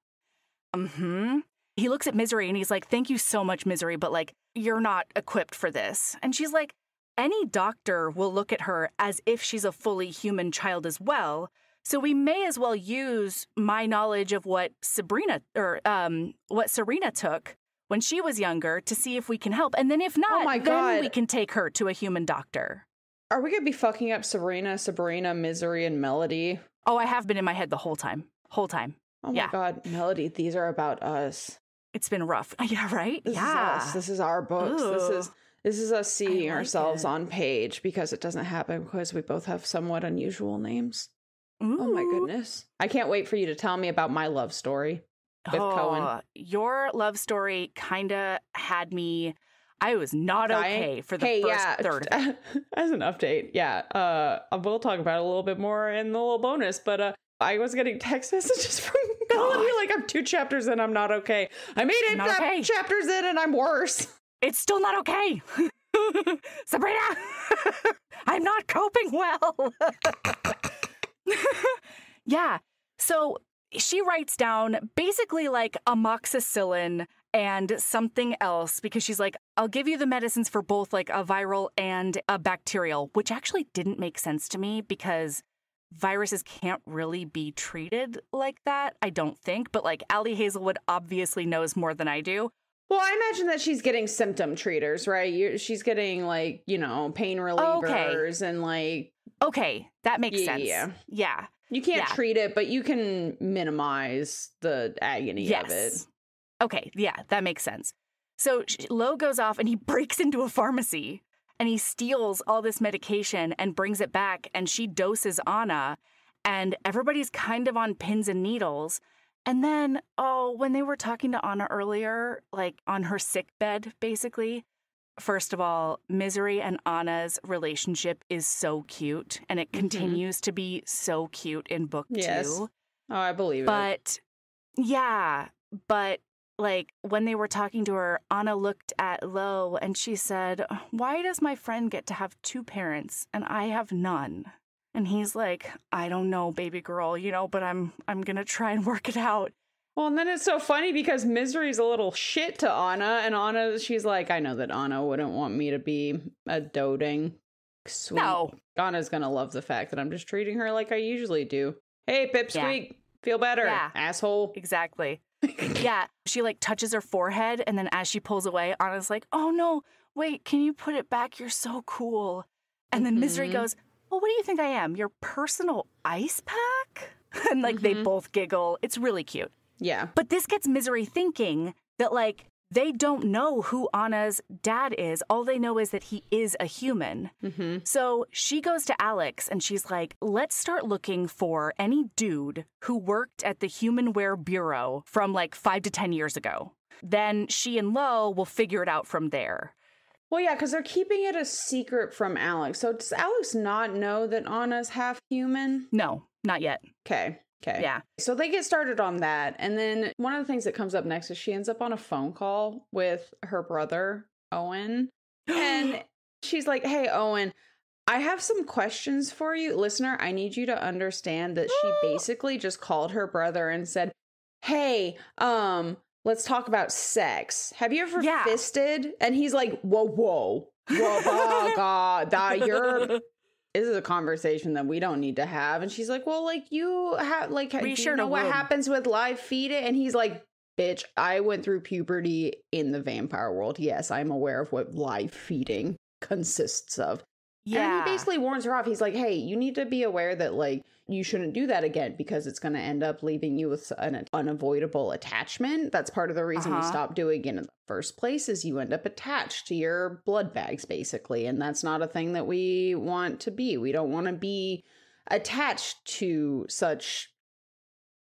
He looks at Misery and he's like, "Thank you so much, Misery, but you're not equipped for this." And she's like, "Any doctor will look at her as if she's a fully human child as well. So we may as well use my knowledge of what Serena took when she was younger to see if we can help. And then if not, then we can take her to a human doctor." Are we going to be fucking up Sabrina, Misery, and Melody? Oh, I have been in my head the whole time. Oh my God, Melody, these are about us. It's been rough. Yeah, right? This is us. This is our books. Ooh. This is us seeing ourselves on page, because it doesn't happen because we both have somewhat unusual names. Ooh. Oh my goodness. I can't wait for you to tell me about my love story with Cohen. Your love story kind of had me... I was not okay for the first third of it. As an update, we'll talk about it a little bit more in the little bonus, but I was getting text messages from Melody like, "I'm 2 chapters in, I'm not okay. I made it chapters in and I'm worse. It's still not okay. Sabrina, I'm not coping well." Yeah, so she writes down basically amoxicillin and something else, because she's like, "I'll give you the medicines for both a viral and a bacterial," which actually didn't make sense to me because viruses can't really be treated like that, I don't think. But Allie Hazelwood obviously knows more than I do. Well, I imagine that she's getting symptom treaters, right? She's getting pain relievers and Okay, that makes sense. Yeah. You can't treat it, but you can minimize the agony of it. Okay, yeah, that makes sense. So Lo goes off and he breaks into a pharmacy and he steals all this medication and brings it back, and she doses Anna, and everybody's kind of on pins and needles. And then, when they were talking to Anna earlier, on her sick bed, basically, first of all, Misery and Anna's relationship is so cute, and it continues to be so cute in book 2. Oh, I believe it. But when they were talking to her, Anna looked at Lo and she said, "Why does my friend get to have 2 parents and I have none?" And he's like, "I don't know, baby girl, but I'm going to try and work it out." Well, and then it's so funny because Misery's a little shit to Anna, and she's like, "I know that Anna wouldn't want me to be a doting sweet." No. Anna's going to love the fact that I'm just treating her like I usually do. "Hey, Pipsqueak, feel better, asshole." Exactly. Yeah. She touches her forehead, and then as she pulls away, Anna's like, "Oh no, wait, can you put it back? You're so cool." And then Misery goes, well, what do you think I am? Your personal ice pack? And like they both giggle. It's really cute. Yeah. But this gets Misery thinking that like they don't know who Anna's dad is. All they know is that he is a human. So she goes to Alex and she's like, let's start looking for any dude who worked at the Humanware Bureau from like 5 to 10 years ago. Then she and Lo will figure it out from there. Well, yeah, because they're keeping it a secret from Alex. So does Alex not know that Anna's half human? No, not yet. Okay. Yeah. So they get started on that. And then one of the things that comes up next is she ends up on a phone call with her brother, Owen. And she's like, hey, Owen, I have some questions for you. Listener, I need you to understand that she basically just called her brother and said, hey, let's talk about sex. Have you ever fisted? And he's like, whoa, oh God, this is a conversation that we don't need to have. And she's like, well, like you have, like, do you know what happens with live feeding? And he's like, bitch, I went through puberty in the vampire world. Yes, I'm aware of what live feeding consists of. Yeah. And he basically warns her off. He's like, hey, you need to be aware that, like, you shouldn't do that again because it's going to end up leaving you with an unavoidable attachment. That's part of the reason you stop doing it in the first place is you end up attached to your blood bags, basically. And that's not a thing that we want to be. We don't want to be attached to such.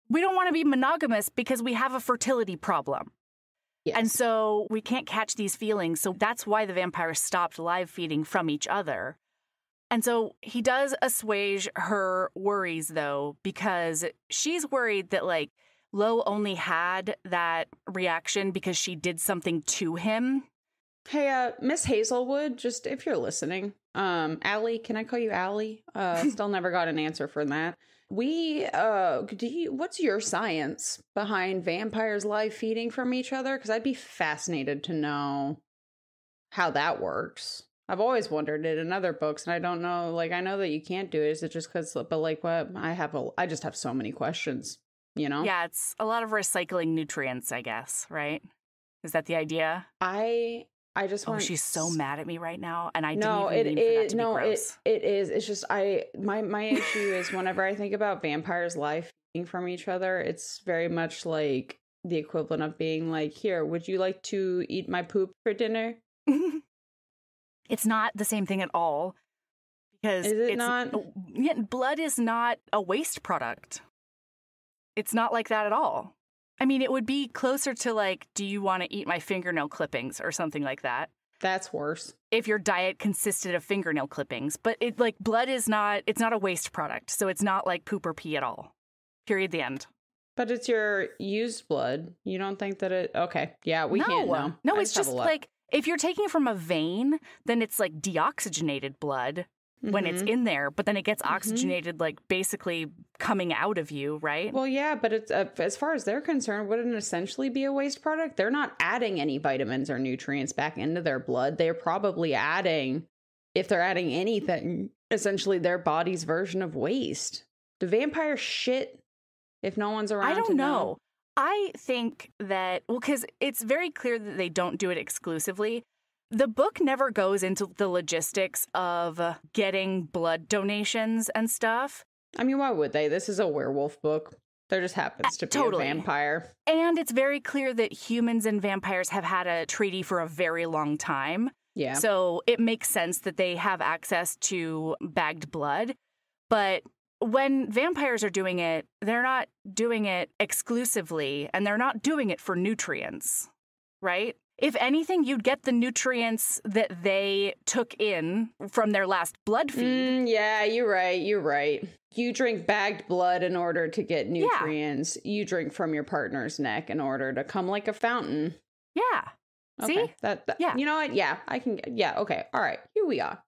We don't want to be monogamous because we have a fertility problem. Yes. And so we can't catch these feelings. So that's why the vampires stopped live feeding from each other. And so he does assuage her worries, though, because she's worried that, like, Lo only had that reaction because she did something to him. Hey, Miss Hazelwood, just if you're listening, Allie, can I call you Allie? Still never got an answer for that. What's your science behind vampires live feeding from each other? Because I'd be fascinated to know how that works. I've always wondered it in other books, and I don't know, like, I know that you can't do it. Is it just because, but like, what? I just have so many questions, you know? Yeah, it's a lot of recycling nutrients, I guess, right? Is that the idea? I just want. Oh, she's so mad at me right now, and I didn't even mean for that to be gross. It is. It's just my issue is whenever I think about vampires live feeding from each other, it's very much like the equivalent of being like, here, would you like to eat my poop for dinner? It's not the same thing at all. Because it's not? Blood is not a waste product. It's not like that at all. I mean, it would be closer to like, do you want to eat my fingernail clippings or something like that? That's worse. If your diet consisted of fingernail clippings. But it like blood is not, it's not a waste product. So it's not like poop or pee at all. Period, the end. But it's your used blood. You don't think that it, okay. Yeah, we can't know. No, it's just like, if you're taking it from a vein, then it's like deoxygenated blood when it's in there, but then it gets oxygenated, like basically coming out of you, right? Well, yeah, but it's as far as they're concerned, wouldn't it essentially be a waste product? They're not adding any vitamins or nutrients back into their blood. They're probably adding, if they're adding anything, essentially their body's version of waste. Do vampires shit if no one's around? I don't know. I think that, well, because it's very clear that they don't do it exclusively. The book never goes into the logistics of getting blood donations and stuff. I mean, why would they? This is a werewolf book. There just happens to be a vampire. And it's very clear that humans and vampires have had a treaty for a very long time. Yeah. So it makes sense that they have access to bagged blood. But when vampires are doing it, they're not doing it exclusively, and they're not doing it for nutrients, right? If anything, you'd get the nutrients that they took in from their last blood feed. Yeah, you're right. You drink bagged blood in order to get nutrients. Yeah. You drink from your partner's neck in order to come like a fountain. Yeah. Okay. See? That, yeah. You know what? Yeah, I can. Yeah, okay. All right. Here we are.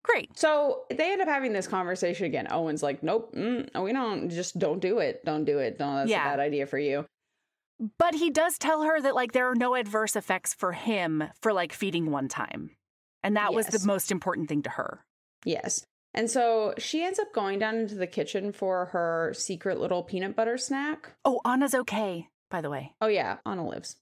Great. So they end up having this conversation again. Owen's like, nope, we don't do it. Don't do it. No, that's a bad idea for you. But he does tell her that, like, there are no adverse effects for him for, like, feeding one time. And that was the most important thing to her. Yes. And so she ends up going down into the kitchen for her secret little peanut butter snack. Oh, Anna's okay, by the way. Oh, yeah. Anna lives.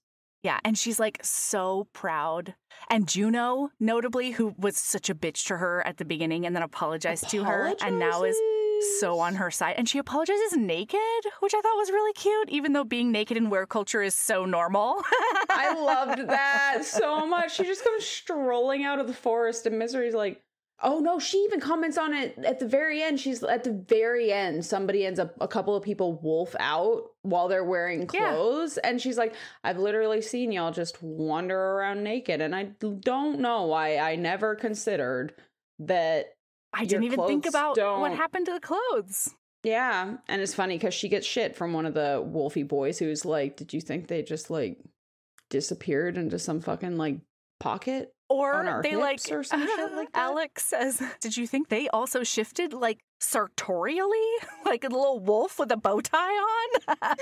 Yeah, and she's like so proud. And Juno, notably, who was such a bitch to her at the beginning and then apologized to her and now is so on her side. And she apologizes naked, which I thought was really cute, even though being naked in were culture is so normal. I loved that so much. She just comes strolling out of the forest and Misery's like, oh no, she even comments on it at the very end. She's at the very end. Somebody ends up, a couple of people wolf out while they're wearing clothes. Yeah. And she's like, I've literally seen y'all just wander around naked. And I don't know why I never considered that. I didn't even think about what happened to the clothes. Yeah. And it's funny because she gets shit from one of the wolfy boys who's like, did you think they just like disappeared into some fucking like pocket? Or they like, or some shit like that? Alex says, did you think they also shifted like sartorially? Like a little wolf with a bow tie on?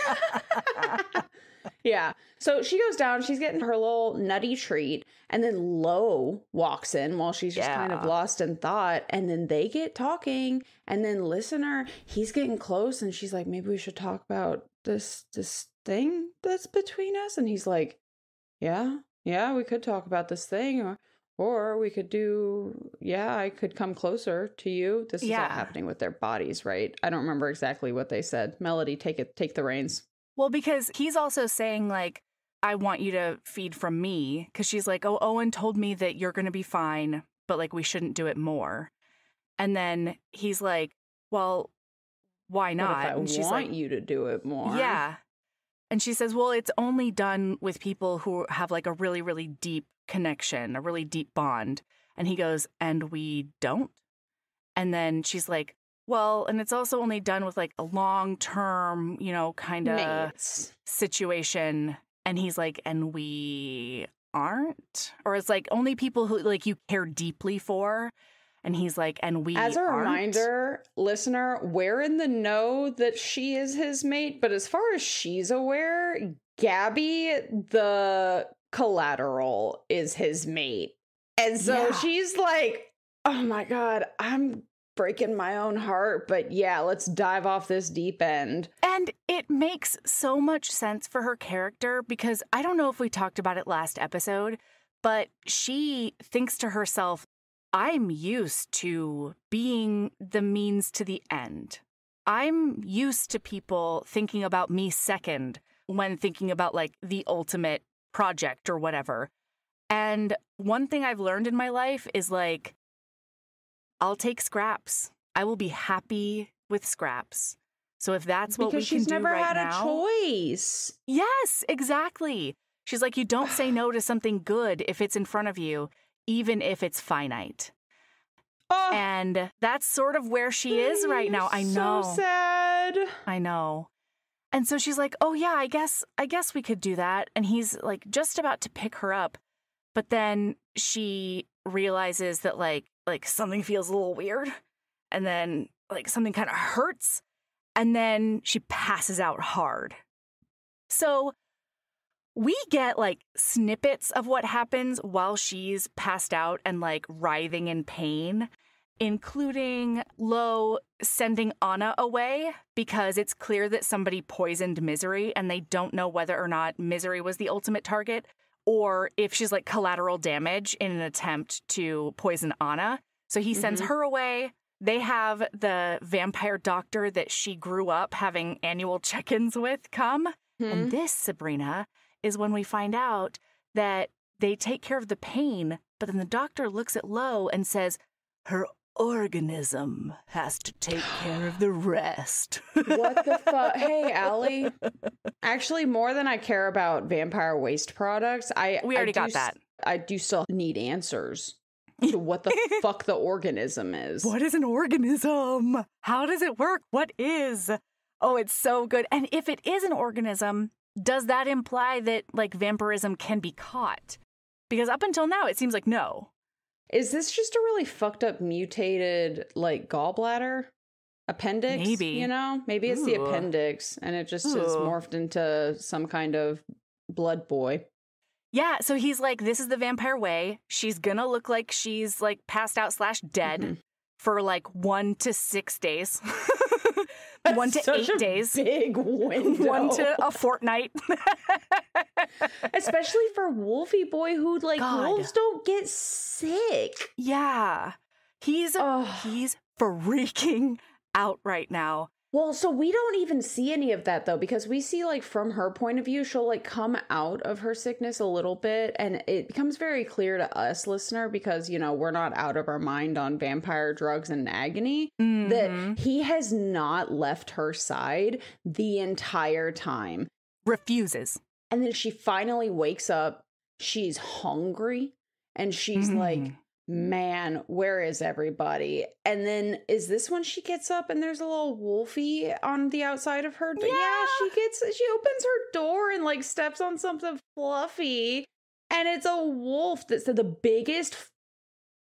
Yeah. So she goes down, she's getting her little nutty treat, and then Lo walks in while she's just kind of lost in thought, and then they get talking, and then Listener, he's getting close, and she's like, maybe we should talk about this thing that's between us, and he's like, yeah, we could talk about this thing, or we could do, I could come closer to you. This is all happening with their bodies, right? I don't remember exactly what they said. Melody, take the reins. Well, because he's also saying, like, I want you to feed from me. Because she's like, oh, Owen told me that you're going to be fine, but, like, we shouldn't do it more. And then he's like, well, why not? And she's like, you to do it more. Yeah. And she says, well, it's only done with people who have, like, a really, really deep connection, a really deep bond. And he goes, and we don't? And then she's like, well, and it's also only done with like a long-term, kind of situation. And he's like, and we aren't? Or it's like only people who like you care deeply for. And he's like, and we As a aren't? reminder, listener, we're in the know that she is his mate. But as far as she's aware, Gabby, the collateral, is his mate. And so she's like, oh my God, I'm breaking my own heart, but let's dive off this deep end. And it makes so much sense for her character because I don't know if we talked about it last episode, but she thinks to herself, I'm used to being the means to the end. I'm used to people thinking about me second when thinking about like the ultimate project or whatever. And one thing I've learned in my life is like, I'll take scraps. I will be happy with scraps. So if that's what we can do right now. Because she's never had a choice. Yes, exactly. She's like, you don't say no to something good if it's in front of you, even if it's finite. Oh, and that's sort of where she is right now. I know. So sad. I know. And so she's like, oh yeah, I guess we could do that. And he's like just about to pick her up. But then she realizes that like something feels a little weird, and then like something kind of hurts, and then she passes out hard. So we get like snippets of what happens while she's passed out and like writhing in pain, including Lo sending Anna away because it's clear that somebody poisoned Misery and they don't know whether or not Misery was the ultimate target, or if she's like collateral damage in an attempt to poison Anna. So he sends her away. They have the vampire doctor that she grew up having annual check-ins with come. And this, Sabrina, is when we find out that they take care of the pain, but then the doctor looks at Lo and says, her organism has to take care of the rest. What the fuck? Hey, Allie. Actually, more than I care about vampire waste products, we already got that. I do still need answers to what the fuck the organism is. What is an organism? How does it work? What is? Oh, it's so good. And if it is an organism, does that imply that like vampirism can be caught? Because up until now, it seems like no. Is this just a really fucked up mutated like gallbladder? Appendix? Maybe. Maybe it's the appendix and it just is morphed into some kind of blood boy. Yeah, so he's like, this is the vampire way. She's gonna look like she's like passed out / dead. for like 1 to 6 days. 1 to 8 days. Big window. 1 to a fortnight. Especially for Wolfie Boy, who like wolves don't get sick. Yeah. He's freaking out right now. Well, so we don't even see any of that though, because we see like from her point of view, she'll like come out of her sickness a little bit, and it becomes very clear to us, listener, because you know we're not out of our mind on vampire drugs and agony, that he has not left her side the entire time. Refuses. And then she finally wakes up, she's hungry, and she's like, man, where is everybody? And then is this when she gets up and there's a little wolfie on the outside of her? Yeah, she opens her door and like steps on something fluffy, and it's a wolf that's the biggest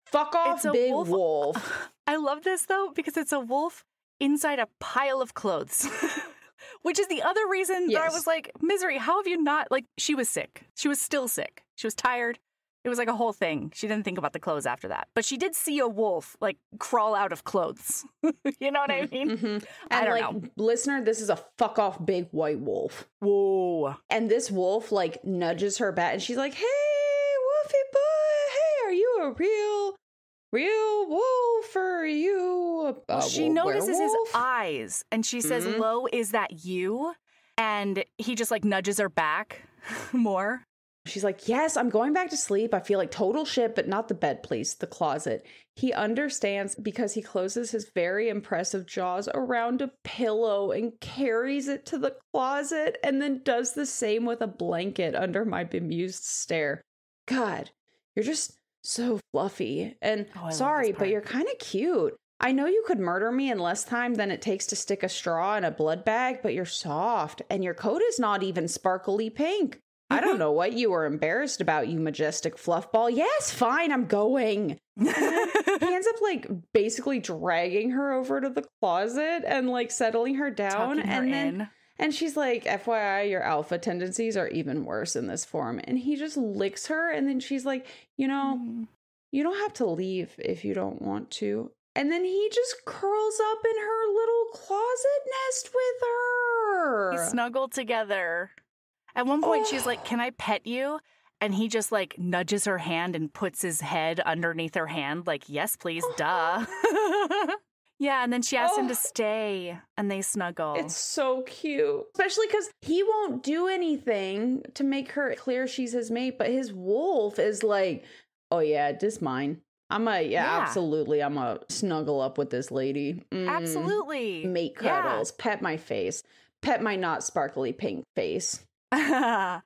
fuck off big wolf. I love this though, because it's a wolf inside a pile of clothes. Which is the other reason that I was like, Misery, how have you not, like, she was sick. She was still sick. She was tired. It was like a whole thing. She didn't think about the clothes after that. But she did see a wolf, like, crawl out of clothes. You know what I mean? And I don't know. Listener, this is a fuck off big white wolf. Whoa. And this wolf, like, nudges her back, and she's like, hey, Wolfie boy, hey, are you a real wolf, or are you she notices his eyes, and she says, Lo, is that you? And he just, like, nudges her back more. She's like, yes, I'm going back to sleep. I feel like total shit, but not the bed, please. The closet. He understands because he closes his very impressive jaws around a pillow and carries it to the closet, and then does the same with a blanket under my bemused stare. God, you're just so fluffy. And sorry, but you're kind of cute. I know you could murder me in less time than it takes to stick a straw in a blood bag, but you're soft, and your coat is not even sparkly pink. I don't know what you were embarrassed about, you majestic fluff ball. Yes, fine, I'm going. And then he ends up like basically dragging her over to the closet and like settling her down. And she's like, FYI, your alpha tendencies are even worse in this form. And he just licks her. And then she's like, you know, you don't have to leave if you don't want to. And then he just curls up in her little closet nest with her. They snuggle together. At one point, she's like, can I pet you? And he just, like, nudges her hand and puts his head underneath her hand. Like, yes, please, duh. Yeah, and then she asks him to stay, and they snuggle. It's so cute. Especially because he won't do anything to make her clear she's his mate, but his wolf is like, oh, yeah, this mine. Absolutely. I'm a snuggle up with this lady. Absolutely. Mate cuddles. Yeah. Pet my face. Pet my not sparkly pink face. When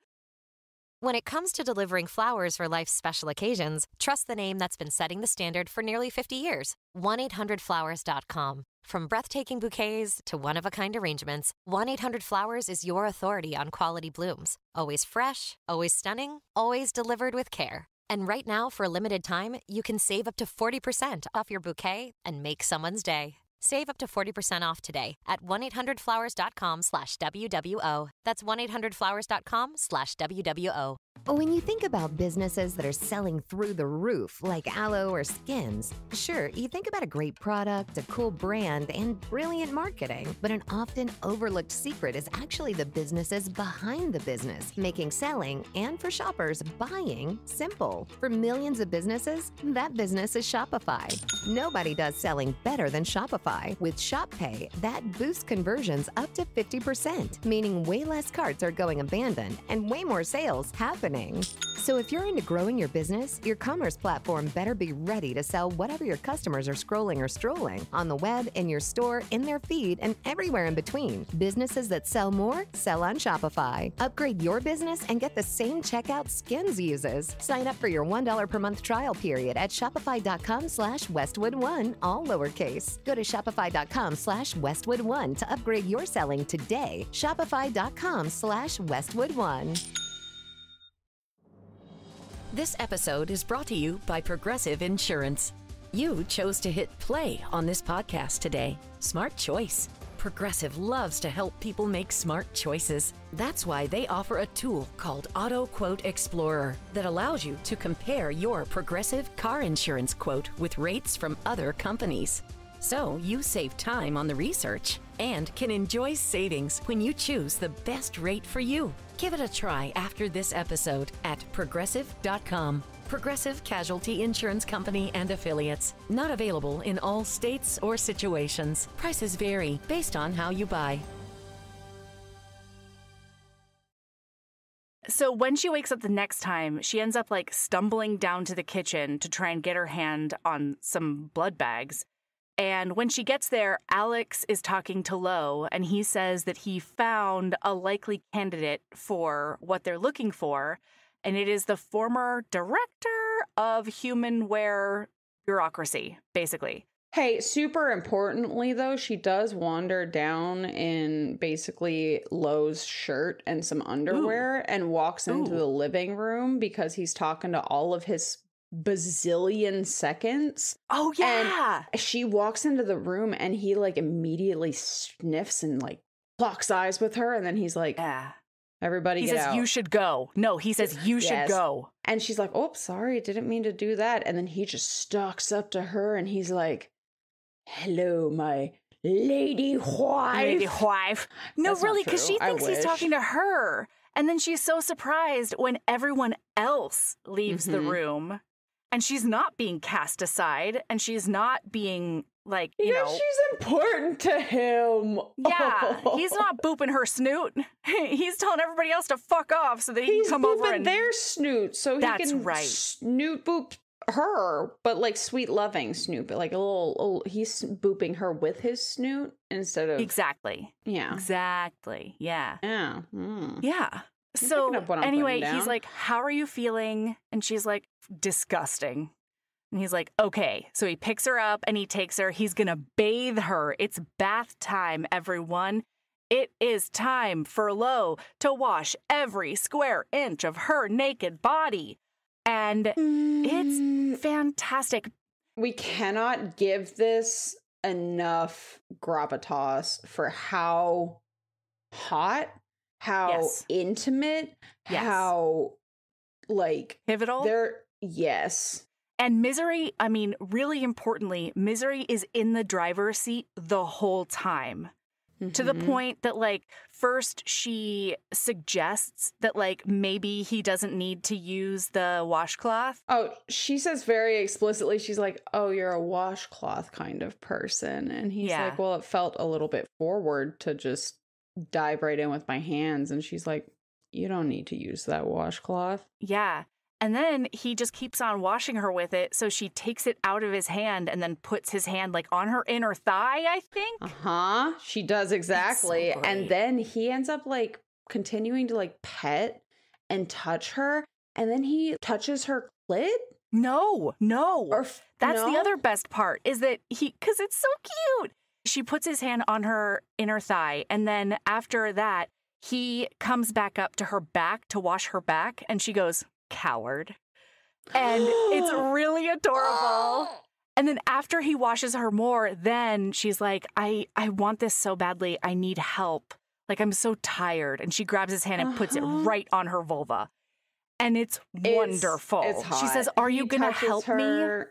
it comes to delivering flowers for life's special occasions, trust the name that's been setting the standard for nearly 50 years. 1-800-Flowers.com. From breathtaking bouquets to one-of-a-kind arrangements, 1-800-Flowers is your authority on quality blooms. Always fresh, always stunning, always delivered with care. And right now, for a limited time, you can save up to 40% off your bouquet and make someone's day. Save up to 40% off today at 1-800-Flowers.com/WWO. That's 1-800-Flowers.com/WWO. When you think about businesses that are selling through the roof, like aloe or skins, sure, you think about a great product, a cool brand, and brilliant marketing. But an often overlooked secret is actually the businesses behind the business, making selling, and for shoppers, buying, simple. For millions of businesses, that business is Shopify. Nobody does selling better than Shopify. With Shop Pay, that boosts conversions up to 50%, meaning way less carts are going abandoned and way more sales happening. So if you're into growing your business, your commerce platform better be ready to sell whatever your customers are scrolling or strolling on the web, in your store, in their feed, and everywhere in between. Businesses that sell more, sell on Shopify. Upgrade your business and get the same checkout Skins uses. Sign up for your $1 per month trial period at shopify.com/Westwood1, all lowercase. Go to shopify.com/Westwood1 to upgrade your selling today. Shopify.com/Westwood1. This episode is brought to you by Progressive Insurance. You chose to hit play on this podcast today. Smart choice. Progressive loves to help people make smart choices. That's why they offer a tool called Auto Quote Explorer that allows you to compare your Progressive car insurance quote with rates from other companies. So you save time on the research and can enjoy savings when you choose the best rate for you. Give it a try after this episode at Progressive.com. Progressive Casualty Insurance Company and Affiliates. Not available in all states or situations. Prices vary based on how you buy. So when she wakes up the next time, she ends up like stumbling down to the kitchen to try and get her hand on some blood bags. And when she gets there, Alex is talking to Lo, and he says that he found a likely candidate for what they're looking for, and it is the former director of humanware bureaucracy, basically. Hey, super importantly, though, she does wander down in basically Lo's shirt and some underwear and walks into the living room because he's talking to all of his bazillion seconds. Oh, yeah. And she walks into the room and he like immediately sniffs and like locks eyes with her. And then he's like, everybody get out. He says, you should go. No, he says, you should go. And she's like, oh, sorry, didn't mean to do that. And then he just stalks up to her and he's like, hello, my lady wife. Lady wife. No, That's really, because she thinks he's talking to her. And then she's so surprised when everyone else leaves the room. And she's not being cast aside, and she's not being, like, you know... she's important to him. Yeah, he's not booping her snoot. He's telling everybody else to fuck off so that he can come over and... He's booping their snoot so he can snoot boop her, but, like, sweet loving snoot. But, like, a little... he's booping her with his snoot instead of... Exactly. Yeah. Exactly. Yeah. Yeah. Yeah. So anyway, he's like, how are you feeling? And she's like, disgusting. And he's like, okay. So he picks her up and he takes her. He's going to bathe her. It's bath time, everyone. It is time for Lo to wash every square inch of her naked body. And it's fantastic. We cannot give this enough gravitas for how hot, how intimate, how, like... pivotal? Yes. And Misery, I mean, really importantly, Misery is in the driver's seat the whole time. To the point that, like, first she suggests that, like, maybe he doesn't need to use the washcloth. Oh, she says very explicitly, she's like, oh, you're a washcloth kind of person. And he's like, well, it felt a little bit forward to just dive right in with my hands. And she's like, you don't need to use that washcloth. Yeah. And then he just keeps on washing her with it. So she takes it out of his hand and then puts his hand like on her inner thigh, I think. She does exactly. So and then he ends up like continuing to like pet and touch her. And then he touches her clit. No. That's the other best part is that because it's so cute. She puts his hand on her inner thigh. And then after that, he comes back up to her back to wash her back. And she goes, coward. And it's really adorable. And then after he washes her more, then she's like, I want this so badly. I need help. Like, I'm so tired. And she grabs his hand and puts it right on her vulva. And it's wonderful. It's hot. She says, are you going to help me?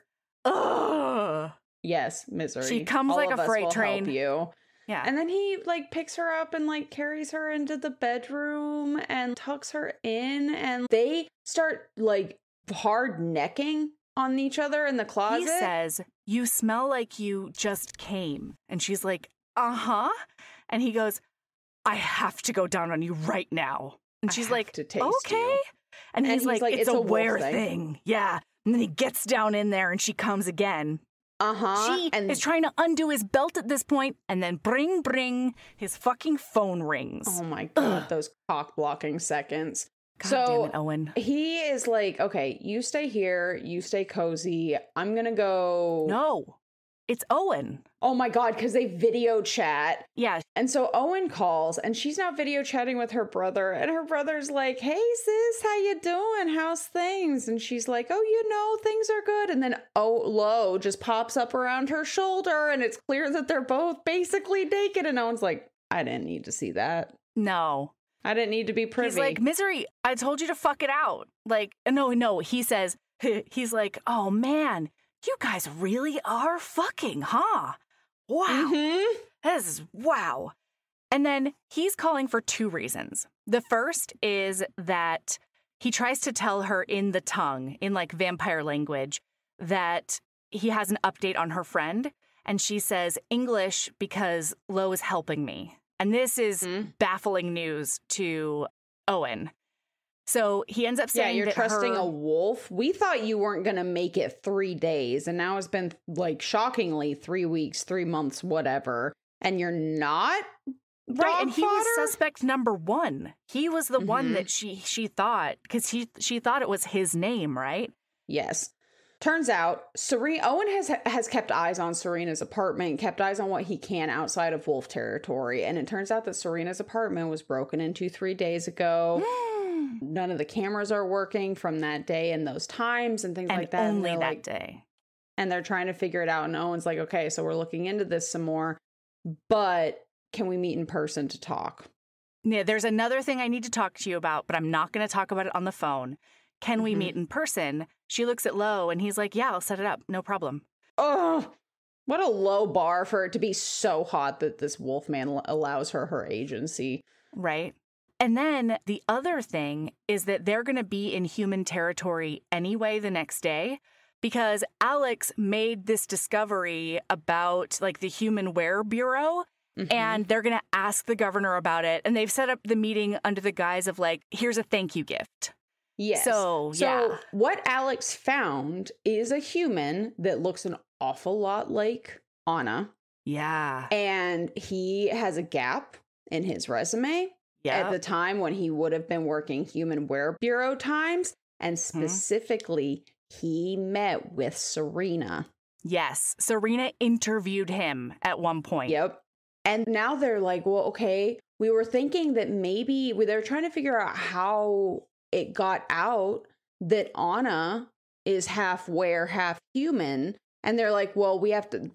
Ugh. Yes, Misery. She comes all like a freight train. Help you. Yeah. And then he like picks her up and like carries her into the bedroom and tucks her in, and they start like hard necking on each other in the closet. He says, you smell like you just came. And she's like, uh-huh. And he goes, I have to go down on you right now. And she's like, okay. You. And he's like, it's a wear thing. Yeah. And then he gets down in there and she comes again. She is trying to undo his belt at this point, and then bring, his fucking phone rings. Oh my God, those cock blocking seconds. God damn it, Owen. He is like, okay, you stay here, you stay cozy. I'm gonna go. No. it's Owen. Oh my God, because they video chat. Yeah. And so Owen calls and she's now video chatting with her brother. And her brother's like, hey, sis, how you doing? How's things? And she's like, oh, things are good. And then Lo just pops up around her shoulder and it's clear that they're both basically naked. And Owen's like, I didn't need to see that. No. I didn't need to be privy. He's like, Misery, I told you to fuck it out. Like, no, he says, he's like, oh man, you guys really are fucking, huh? Wow. Mm-hmm. This is wow. And then he's calling for 2 reasons. The first is that he tries to tell her in the tongue, in like vampire language, that he has an update on her friend. And she says English because Lo is helping me. And this is baffling news to Owen. So he ends up saying, yeah, you're trusting a wolf. We thought you weren't going to make it 3 days. And now it's been like shockingly 3 weeks, 3 months, whatever. And you're not? Right. And he fodder? was suspect number 1. He was the one that she thought, because she thought it was his name, right? Yes. Turns out Owen has kept eyes on Serena's apartment, kept eyes on what he can outside of wolf territory. And it turns out that Serena's apartment was broken into 3 days ago. None of the cameras are working from that day and those times and things like that. Only that day. And they're trying to figure it out. And Owen's like, okay, so we're looking into this some more, but can we meet in person to talk? Yeah, there's another thing I need to talk to you about, but I'm not going to talk about it on the phone. Can we meet in person? She looks at Lo and he's like, yeah, I'll set it up. No problem. Oh, what a low bar for it to be so hot that this wolfman allows her agency. Right. And then the other thing is that they're going to be in human territory anyway the next day because Alex made this discovery about like the Human Wear Bureau and they're going to ask the governor about it. And they've set up the meeting under the guise of like, here's a thank you gift. Yes. So what Alex found is a human that looks an awful lot like Anna. Yeah. And he has a gap in his resume. At the time when he would have been working Human Wear Bureau times. And specifically, he met with Serena. Yes. Serena interviewed him at one point. Yep. And now they're like, well, okay, we were thinking that maybe they're trying to figure out how it got out that Anna is half wear, half human. And they're like, well, we have to,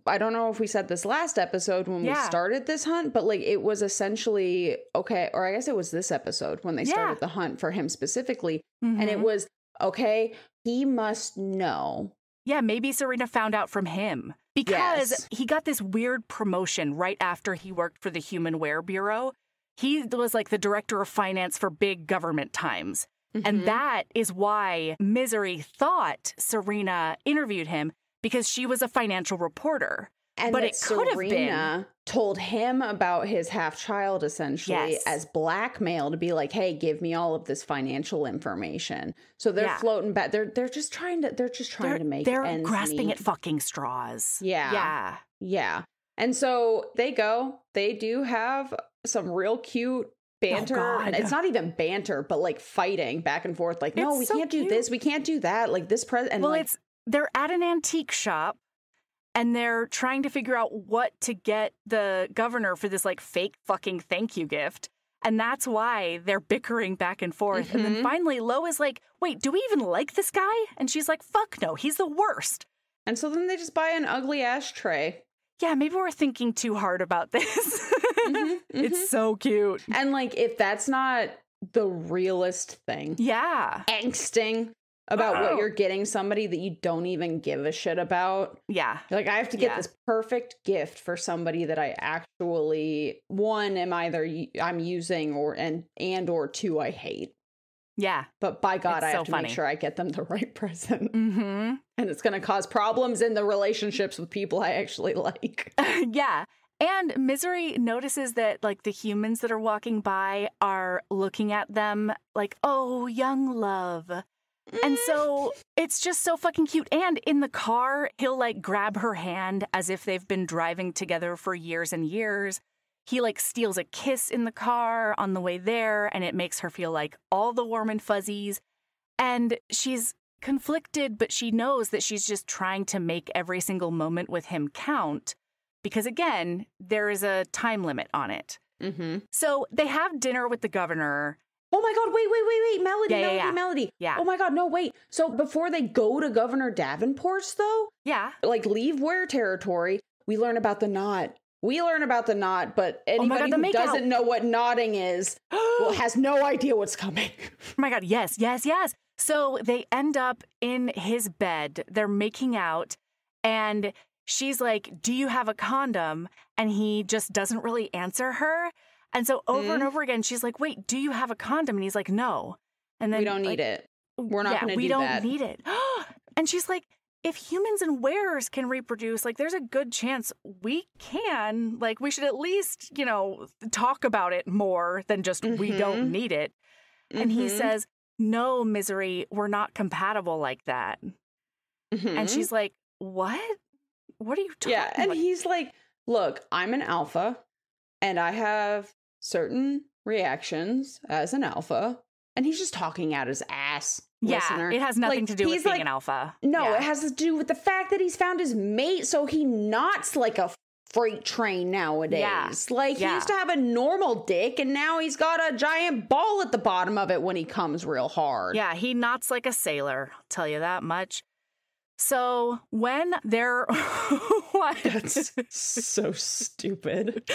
I don't know if we said this last episode when we started this hunt, but like it was essentially, okay, or I guess it was this episode when they started the hunt for him specifically. And it was, okay, he must know. Yeah, maybe Serena found out from him because he got this weird promotion right after he worked for the Human Wear Bureau. He was like the director of finance for big government times. And that is why Misery thought Serena interviewed him because she was a financial reporter. And but it could have been told him about his half child essentially as blackmail to be like, hey, give me all of this financial information. So they're floating back. They're just trying to make ends grasping meet. at fucking straws. Yeah. And so they do have some real cute banter. And it's not even banter, but like fighting back and forth. Like, no, we can't do this. We can't do that. Like this and well, they're at an antique shop and they're trying to figure out what to get the governor for this like fake fucking thank you gift. And that's why they're bickering back and forth. And then finally Lo is like, wait, do we even like this guy? And she's like, fuck no, he's the worst. And so then they just buy an ugly ashtray. Yeah, maybe we're thinking too hard about this. It's so cute. And like, if that's not the realest thing. Yeah. Angsting about what you're getting somebody that you don't even give a shit about. Yeah. Like, I have to get this perfect gift for somebody that I actually, one, I'm using or two, I hate. Yeah. But by God, I have to make sure I get them the right present. And it's going to cause problems in the relationships with people I actually like. Yeah. And Misery notices that, like, the humans that are walking by are looking at them like, oh, young love. And so it's just so fucking cute. And in the car, he'll, like, grab her hand as if they've been driving together for years and years. He, like, steals a kiss in the car on the way there, and it makes her feel, like, all the warm and fuzzies. And she's conflicted, but she knows that she's just trying to make every single moment with him count because, again, there is a time limit on it. Mm-hmm. So they have dinner with the governor. Oh my God, wait, Melody, Melody. Yeah. Oh my God, no, wait. So before they go to Governor Davenport's, though? Yeah. Like, leave Ware territory, we learn about the knot. But anybody who doesn't know what knotting is has no idea what's coming. Oh my God, yes. So they end up in his bed. They're making out, and she's like, do you have a condom? And he just doesn't really answer her. And so over and over again, she's like, wait, do you have a condom? And he's like, no. And then we don't need it. We're not going to do that. We don't need it. And she's like, if humans and wares can reproduce, like, there's a good chance we can. Like, we should at least, talk about it more than just we don't need it. And he says, no, Misery, we're not compatible like that. And she's like, what? What are you talking about? Yeah, and he's like, look, I'm an alpha, and I have certain reactions as an alpha. And he's just talking out his ass. Yeah, listener. It has nothing to do with being an alpha. No, it has to do with the fact that he's found his mate, so he knots like a freight train nowadays. Yeah. He used to have a normal dick, and now he's got a giant ball at the bottom of it when he comes real hard. Yeah, he knots like a sailor, I'll tell you that much. So when they're... What? That's so stupid.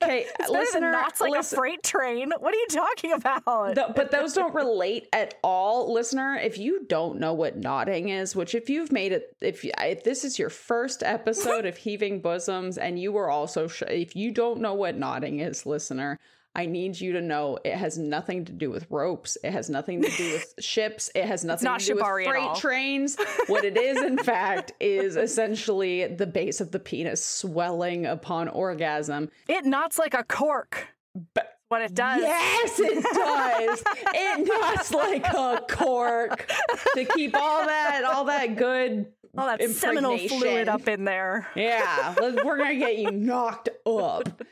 Okay, listener, knots like a freight train. What are you talking about? But those don't relate at all, listener. If you don't know what knotting is, which if you've made it, if this is your first episode of Heaving Bosoms, and you were also, if you don't know what knotting is, listener, I need you to know it has nothing to do with ropes. It has nothing to do with ships. It has nothing to do with freight trains. What it is, in fact, is essentially the base of the penis swelling upon orgasm. It knots like a cork. But what it does. Yes, it does. It knots like a cork to keep all that good all that seminal fluid up in there. Yeah, we're going to get you knocked up.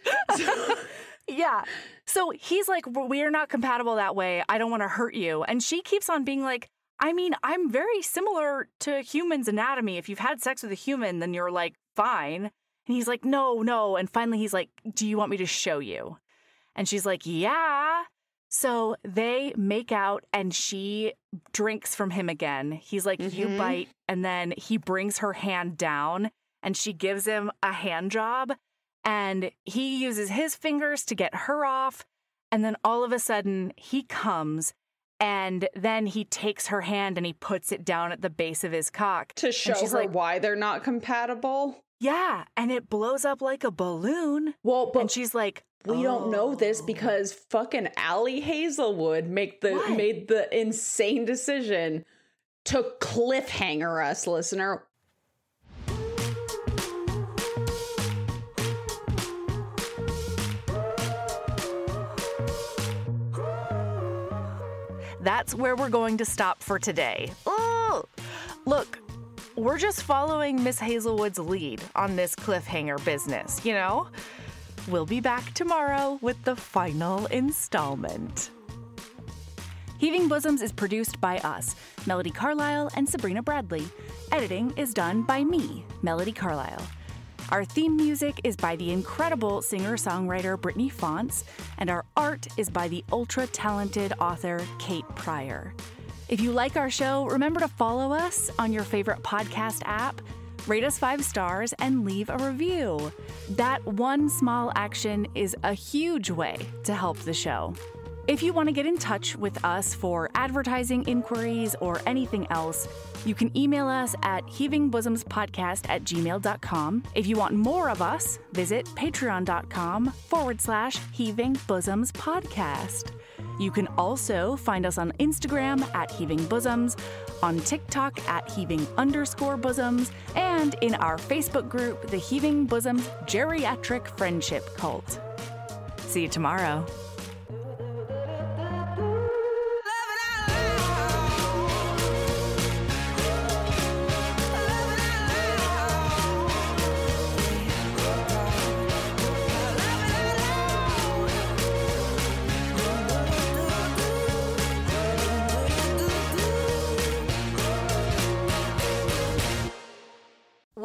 Yeah. So he's like, we're not compatible that way. I don't want to hurt you. And she keeps on being like, I mean, I'm very similar to humans' anatomy. If you've had sex with a human, then you're like, fine. And he's like, no. And finally he's like, do you want me to show you? And she's like, yeah. So they make out and she drinks from him again. He's like, you bite. And then he brings her hand down and she gives him a hand job. And he uses his fingers to get her off. And then all of a sudden he comes and then he takes her hand and he puts it down at the base of his cock. To show her like, why they're not compatible? Yeah. And it blows up like a balloon. Well, but and she's like, we don't know this because fucking Allie Hazelwood made the insane decision to cliffhanger us, listener. That's where we're going to stop for today. Oh, look, we're just following Miss Hazelwood's lead on this cliffhanger business, you know? We'll be back tomorrow with the final installment. Heaving Bosoms is produced by us, Melody Carlisle and Sabrina Bradley. Editing is done by me, Melody Carlisle. Our theme music is by the incredible singer-songwriter Brittany Fonts, and our art is by the ultra-talented author Kate Pryor. If you like our show, remember to follow us on your favorite podcast app, rate us 5 stars, and leave a review. That one small action is a huge way to help the show. If you want to get in touch with us for advertising inquiries or anything else, you can email us at heavingbosomspodcast@gmail.com. If you want more of us, visit patreon.com/heavingbosomspodcast. You can also find us on Instagram at Heaving Bosoms, on TikTok at Heaving_Bosoms, and in our Facebook group, the Heaving Bosoms Geriatric Friendship Cult. See you tomorrow.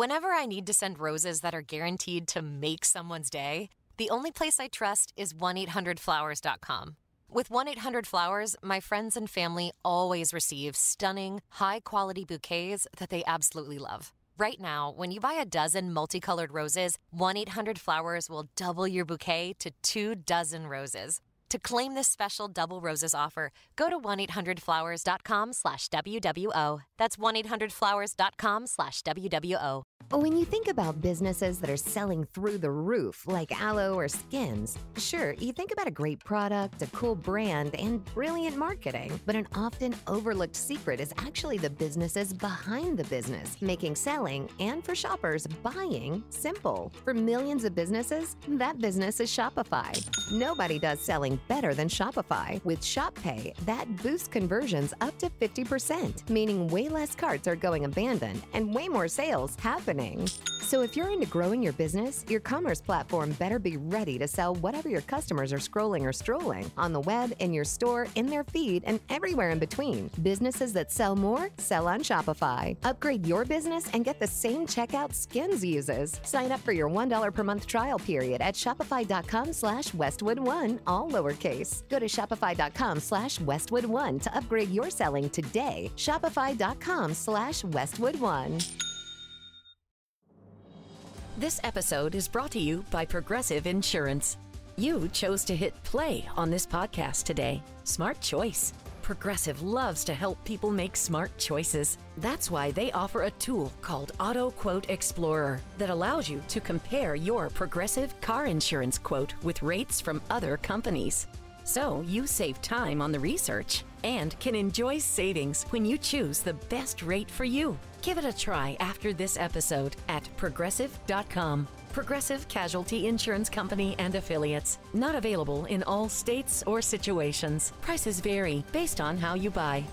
Whenever I need to send roses that are guaranteed to make someone's day, the only place I trust is 1-800-Flowers.com. With 1-800-Flowers, my friends and family always receive stunning, high-quality bouquets that they absolutely love. Right now, when you buy a dozen multicolored roses, 1-800-Flowers will double your bouquet to 2 dozen roses. To claim this special double roses offer, go to 1-800-Flowers.com/WWO. That's 1-800-Flowers.com/WWO. When you think about businesses that are selling through the roof, like aloe or skins, sure, you think about a great product, a cool brand, and brilliant marketing. But an often overlooked secret is actually the businesses behind the business, making selling and, for shoppers, buying simple. For millions of businesses, that business is Shopify. Nobody does selling better than Shopify. With Shop Pay, that boosts conversions up to 50%, meaning way less carts are going abandoned and way more sales happening. So if you're into growing your business, your commerce platform better be ready to sell whatever your customers are scrolling or strolling on the web, in your store, in their feed, and everywhere in between. Businesses that sell more sell on Shopify. Upgrade your business and get the same checkout Skins uses. Sign up for your $1 per month trial period at shopify.com/Westwood1, all lowercase. Go to shopify.com/Westwood1 to upgrade your selling today. Shopify.com/Westwood1. This episode is brought to you by Progressive Insurance. You chose to hit play on this podcast today. Smart choice. Progressive loves to help people make smart choices. That's why they offer a tool called Auto Quote Explorer that allows you to compare your Progressive car insurance quote with rates from other companies. So you save time on the research and can enjoy savings when you choose the best rate for you. Give it a try after this episode at Progressive.com. Progressive Casualty Insurance Company and Affiliates. Not available in all states or situations. Prices vary based on how you buy.